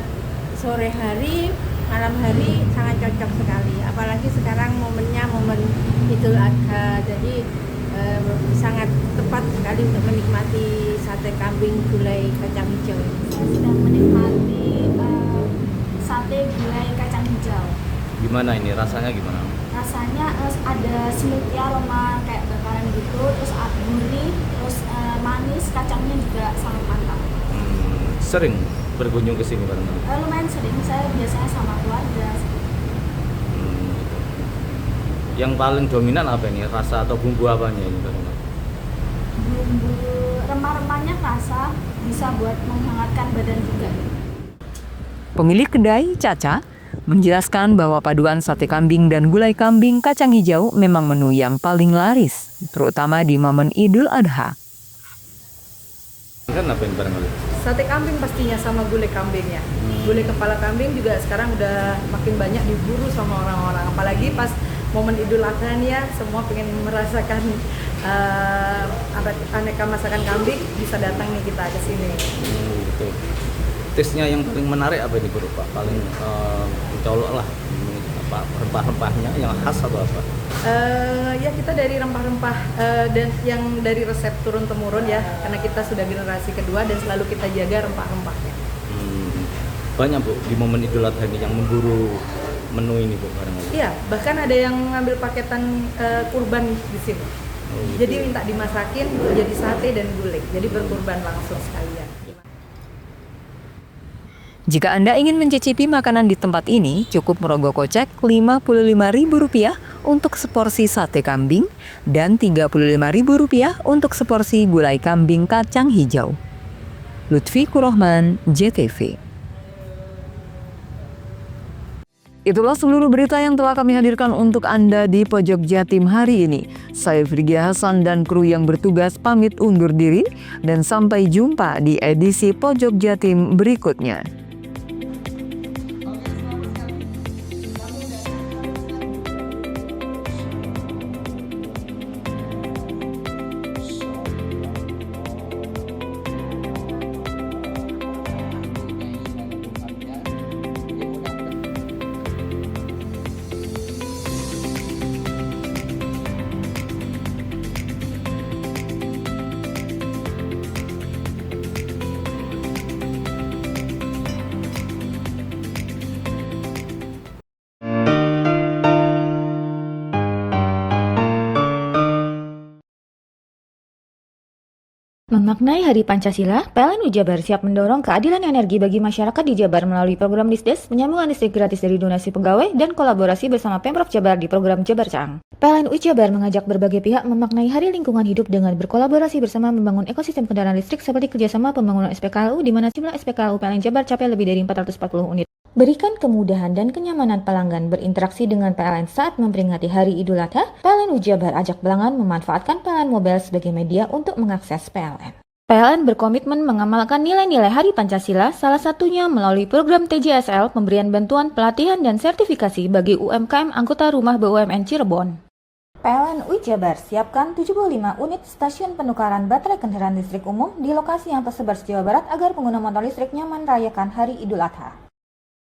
sore hari, malam hari sangat cocok sekali. Apalagi sekarang momennya momen Idul Adha, jadi sangat tepat sekali untuk menikmati sate kambing gulai kacang hijau. Saya sedang menikmati sate gulai kacang hijau. Gimana ini rasanya gimana? Rasanya ada smoothie aroma kayak bakaran gitu, terus gurih, terus manis, kacangnya juga sangat mantap. Sering berkunjung ke sini bareng-bareng? Lumayan sering, saya biasanya sama keluarga. Yang paling dominan apa ini? Rasa atau bumbu apanya ini? Bumbu rempah-rempahnya rasa, bisa buat menghangatkan badan juga. Pemilik kedai, Caca, menjelaskan bahwa paduan sate kambing dan gulai kambing kacang hijau memang menu yang paling laris, terutama di momen Idul Adha. Kan apa yang barangkali? Sate kambing pastinya sama gulai kambingnya. Gulai kepala kambing juga sekarang udah makin banyak diburu sama orang-orang. Apalagi pas momen Idul Adha nih ya, semua pengen merasakan aneka masakan kambing, bisa datang nih kita ke sini. Betul. Tesnya yang paling menarik apa ini bro Pak? Paling mencolok lah, apa rempah-rempahnya yang khas atau apa? Ya kita dari rempah-rempah dan yang dari resep turun temurun ya, karena kita sudah generasi kedua dan selalu kita jaga rempah-rempahnya. Banyak Bu di momen Idul Adha ini yang memburu menu ini Bu barangkali. Iya, bahkan ada yang ngambil paketan kurban di sini. Jadi minta dimasakin jadi sate dan gulai, jadi berkurban langsung sekalian. Jika Anda ingin mencicipi makanan di tempat ini, cukup merogoh kocek Rp55.000 untuk seporsi sate kambing dan Rp35.000 untuk seporsi gulai kambing kacang hijau. Lutfi Kurohman, JTV. Itulah seluruh berita yang telah kami hadirkan untuk Anda di Pojok Jatim hari ini. Saya Frigia Hasan dan kru yang bertugas pamit undur diri dan sampai jumpa di edisi Pojok Jatim berikutnya. Memaknai Hari Pancasila, PLN Jabar siap mendorong keadilan energi bagi masyarakat di Jabar melalui program Disdes, penyambungan listrik gratis dari donasi pegawai, dan kolaborasi bersama Pemprov Jabar di program Jabar Caang. PLN Jabar mengajak berbagai pihak memaknai Hari Lingkungan Hidup dengan berkolaborasi bersama membangun ekosistem kendaraan listrik seperti kerjasama pembangunan SPKLU di mana jumlah SPKLU PLN Jabar capai lebih dari 440 unit. Berikan kemudahan dan kenyamanan pelanggan berinteraksi dengan PLN saat memperingati Hari Idul Adha, PLN Jabar ajak pelanggan memanfaatkan PLN Mobile sebagai media untuk mengakses PLN. PLN berkomitmen mengamalkan nilai-nilai Hari Pancasila, salah satunya melalui program TJSL, pemberian bantuan, pelatihan, dan sertifikasi bagi UMKM anggota rumah BUMN Cirebon. PLN Jabar siapkan 75 unit stasiun penukaran baterai kendaraan listrik umum di lokasi yang tersebar se-Jawa Barat agar pengguna motor listrik nyaman merayakan Hari Idul Adha.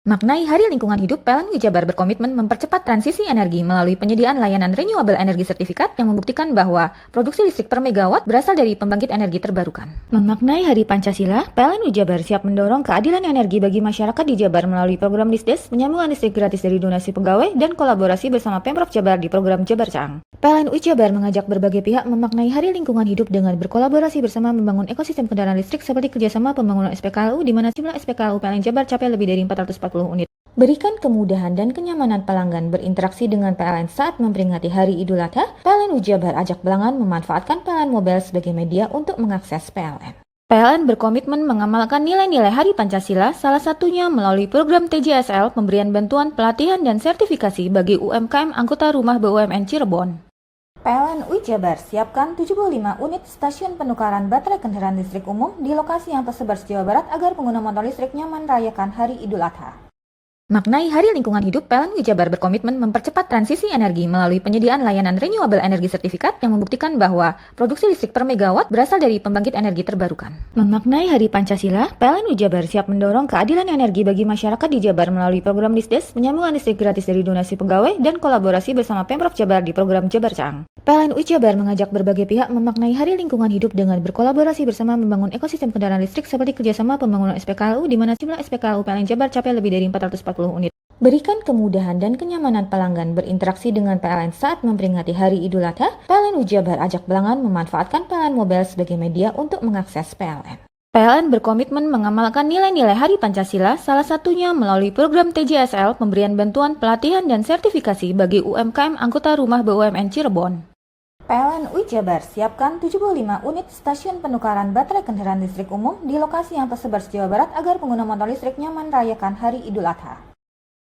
Maknai Hari Lingkungan Hidup, PLN Jabar berkomitmen mempercepat transisi energi melalui penyediaan layanan renewable energy sertifikat yang membuktikan bahwa produksi listrik per megawatt berasal dari pembangkit energi terbarukan. Memaknai Hari Pancasila, PLN Jabar siap mendorong keadilan energi bagi masyarakat di Jabar melalui program Disdes, penyambungan listrik gratis dari donasi pegawai, dan kolaborasi bersama Pemprov Jabar di program Jabar Caang. PLN Jabar mengajak berbagai pihak memaknai Hari Lingkungan Hidup dengan berkolaborasi bersama membangun ekosistem kendaraan listrik seperti kerjasama pembangunan SPKLU di mana jumlah SPKLU PLN Jabar capai lebih dari 440 unit. Berikan kemudahan dan kenyamanan pelanggan berinteraksi dengan PLN saat memperingati Hari Idul Adha, PLN Jabar ajak pelanggan memanfaatkan PLN Mobile sebagai media untuk mengakses PLN. PLN berkomitmen mengamalkan nilai-nilai Hari Pancasila, salah satunya melalui program TJSL, pemberian bantuan, pelatihan, dan sertifikasi bagi UMKM anggota rumah BUMN Cirebon. PLN UI Jabar siapkan 75 unit stasiun penukaran baterai kendaraan listrik umum di lokasi yang tersebar se-Jawa Barat agar pengguna motor listrik nyaman merayakan Hari Idul Adha. Maknai Hari Lingkungan Hidup, PLN UI Jabar berkomitmen mempercepat transisi energi melalui penyediaan layanan renewable energy sertifikat yang membuktikan bahwa produksi listrik per megawatt berasal dari pembangkit energi terbarukan. Memaknai Hari Pancasila, PLN UI Jabar siap mendorong keadilan energi bagi masyarakat di Jabar melalui program Disdes, penyambungan listrik gratis dari donasi pegawai, dan kolaborasi bersama Pemprov Jabar di program Jabar Caang. PLN UI Jabar mengajak berbagai pihak memaknai Hari Lingkungan Hidup dengan berkolaborasi bersama membangun ekosistem kendaraan listrik seperti kerjasama pembangunan SPKLU di mana jumlah SPKLU PLN Jabar capai lebih dari 440 unit. Berikan kemudahan dan kenyamanan pelanggan berinteraksi dengan PLN saat memperingati Hari Idul Adha. PLN UI Jabar ajak pelanggan memanfaatkan PLN Mobile sebagai media untuk mengakses PLN. PLN berkomitmen mengamalkan nilai-nilai Hari Pancasila, salah satunya melalui program TJSL, pemberian bantuan pelatihan dan sertifikasi bagi UMKM anggota rumah BUMN Cirebon. PLN UI Jabar siapkan 75 unit stasiun penukaran baterai kendaraan listrik umum di lokasi yang tersebar se-Jawa Barat agar pengguna motor listrik nyaman merayakan Hari Idul Adha.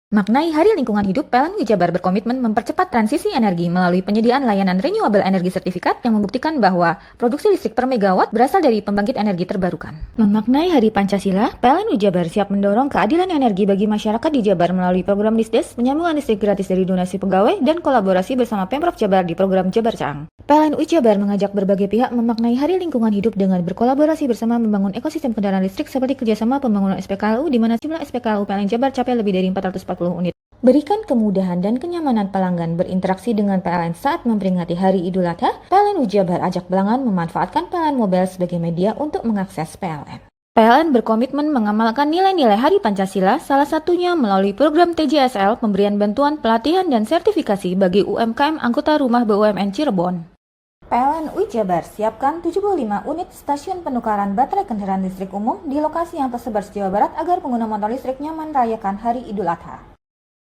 Maknai Hari Lingkungan Hidup, PLN UI Jabar berkomitmen mempercepat transisi energi melalui penyediaan layanan renewable energy sertifikat yang membuktikan bahwa produksi listrik per megawatt berasal dari pembangkit energi terbarukan. Memaknai Hari Pancasila, PLN UI Jabar siap mendorong keadilan energi bagi masyarakat di Jabar melalui program Disdes, penyambungan listrik gratis dari donasi pegawai, dan kolaborasi bersama Pemprov Jabar di program Jabar Caang. PLN UI Jabar mengajak berbagai pihak memaknai Hari Lingkungan Hidup dengan berkolaborasi bersama membangun ekosistem kendaraan listrik seperti kerjasama pembangunan SPKLU di mana jumlah SPKLU PLN Jabar capai lebih dari 440 unit. Berikan kemudahan dan kenyamanan pelanggan berinteraksi dengan PLN saat memperingati Hari Idul Adha. PLN UI Jabar ajak pelanggan memanfaatkan PLN Mobile sebagai media untuk mengakses PLN. PLN berkomitmen mengamalkan nilai-nilai Hari Pancasila, salah satunya melalui program TJSL, pemberian bantuan pelatihan dan sertifikasi bagi UMKM anggota rumah BUMN Cirebon. PLN UI Jabar siapkan 75 unit stasiun penukaran baterai kendaraan listrik umum di lokasi yang tersebar se-Jawa Barat agar pengguna motor listrik nyaman merayakan Hari Idul Adha.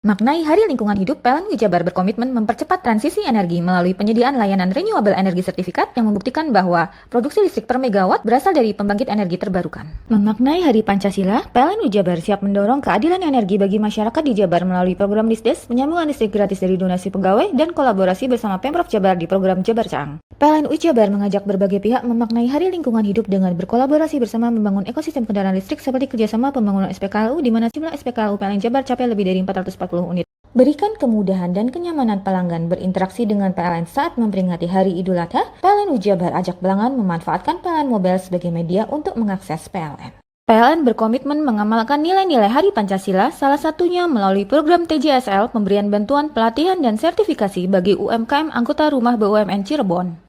Maknai Hari Lingkungan Hidup, PLN UI Jabar berkomitmen mempercepat transisi energi melalui penyediaan layanan renewable energy sertifikat yang membuktikan bahwa produksi listrik per megawatt berasal dari pembangkit energi terbarukan. Memaknai Hari Pancasila, PLN UI Jabar siap mendorong keadilan energi bagi masyarakat di Jabar melalui program Disdes, penyambungan listrik gratis dari donasi pegawai, dan kolaborasi bersama Pemprov Jabar di program Jabar Caang. PLN UI Jabar mengajak berbagai pihak memaknai Hari Lingkungan Hidup dengan berkolaborasi bersama membangun ekosistem kendaraan listrik seperti kerjasama pembangunan SPKLU di mana jumlah SPKLU PLN Jabar capai lebih dari 440 unit. Berikan kemudahan dan kenyamanan pelanggan berinteraksi dengan PLN saat memperingati Hari Idul Adha. PLN UI Jabar ajak pelanggan memanfaatkan PLN Mobile sebagai media untuk mengakses PLN. PLN berkomitmen mengamalkan nilai-nilai Hari Pancasila, salah satunya melalui program TJSL, pemberian bantuan pelatihan dan sertifikasi bagi UMKM anggota rumah BUMN Cirebon.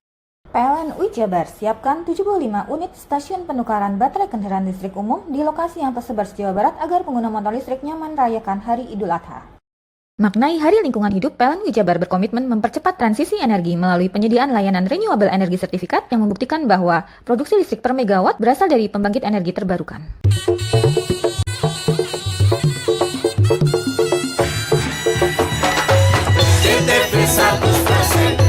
PLN UI Jabar siapkan 75 unit stasiun penukaran baterai kendaraan listrik umum di lokasi yang tersebar se-Jawa Barat agar pengguna motor listrik nyaman merayakan Hari Idul Adha. Maknai Hari Lingkungan Hidup, PLN UI Jabar berkomitmen mempercepat transisi energi melalui penyediaan layanan renewable energy sertifikat yang membuktikan bahwa produksi listrik per megawatt berasal dari pembangkit energi terbarukan. JTP 100%,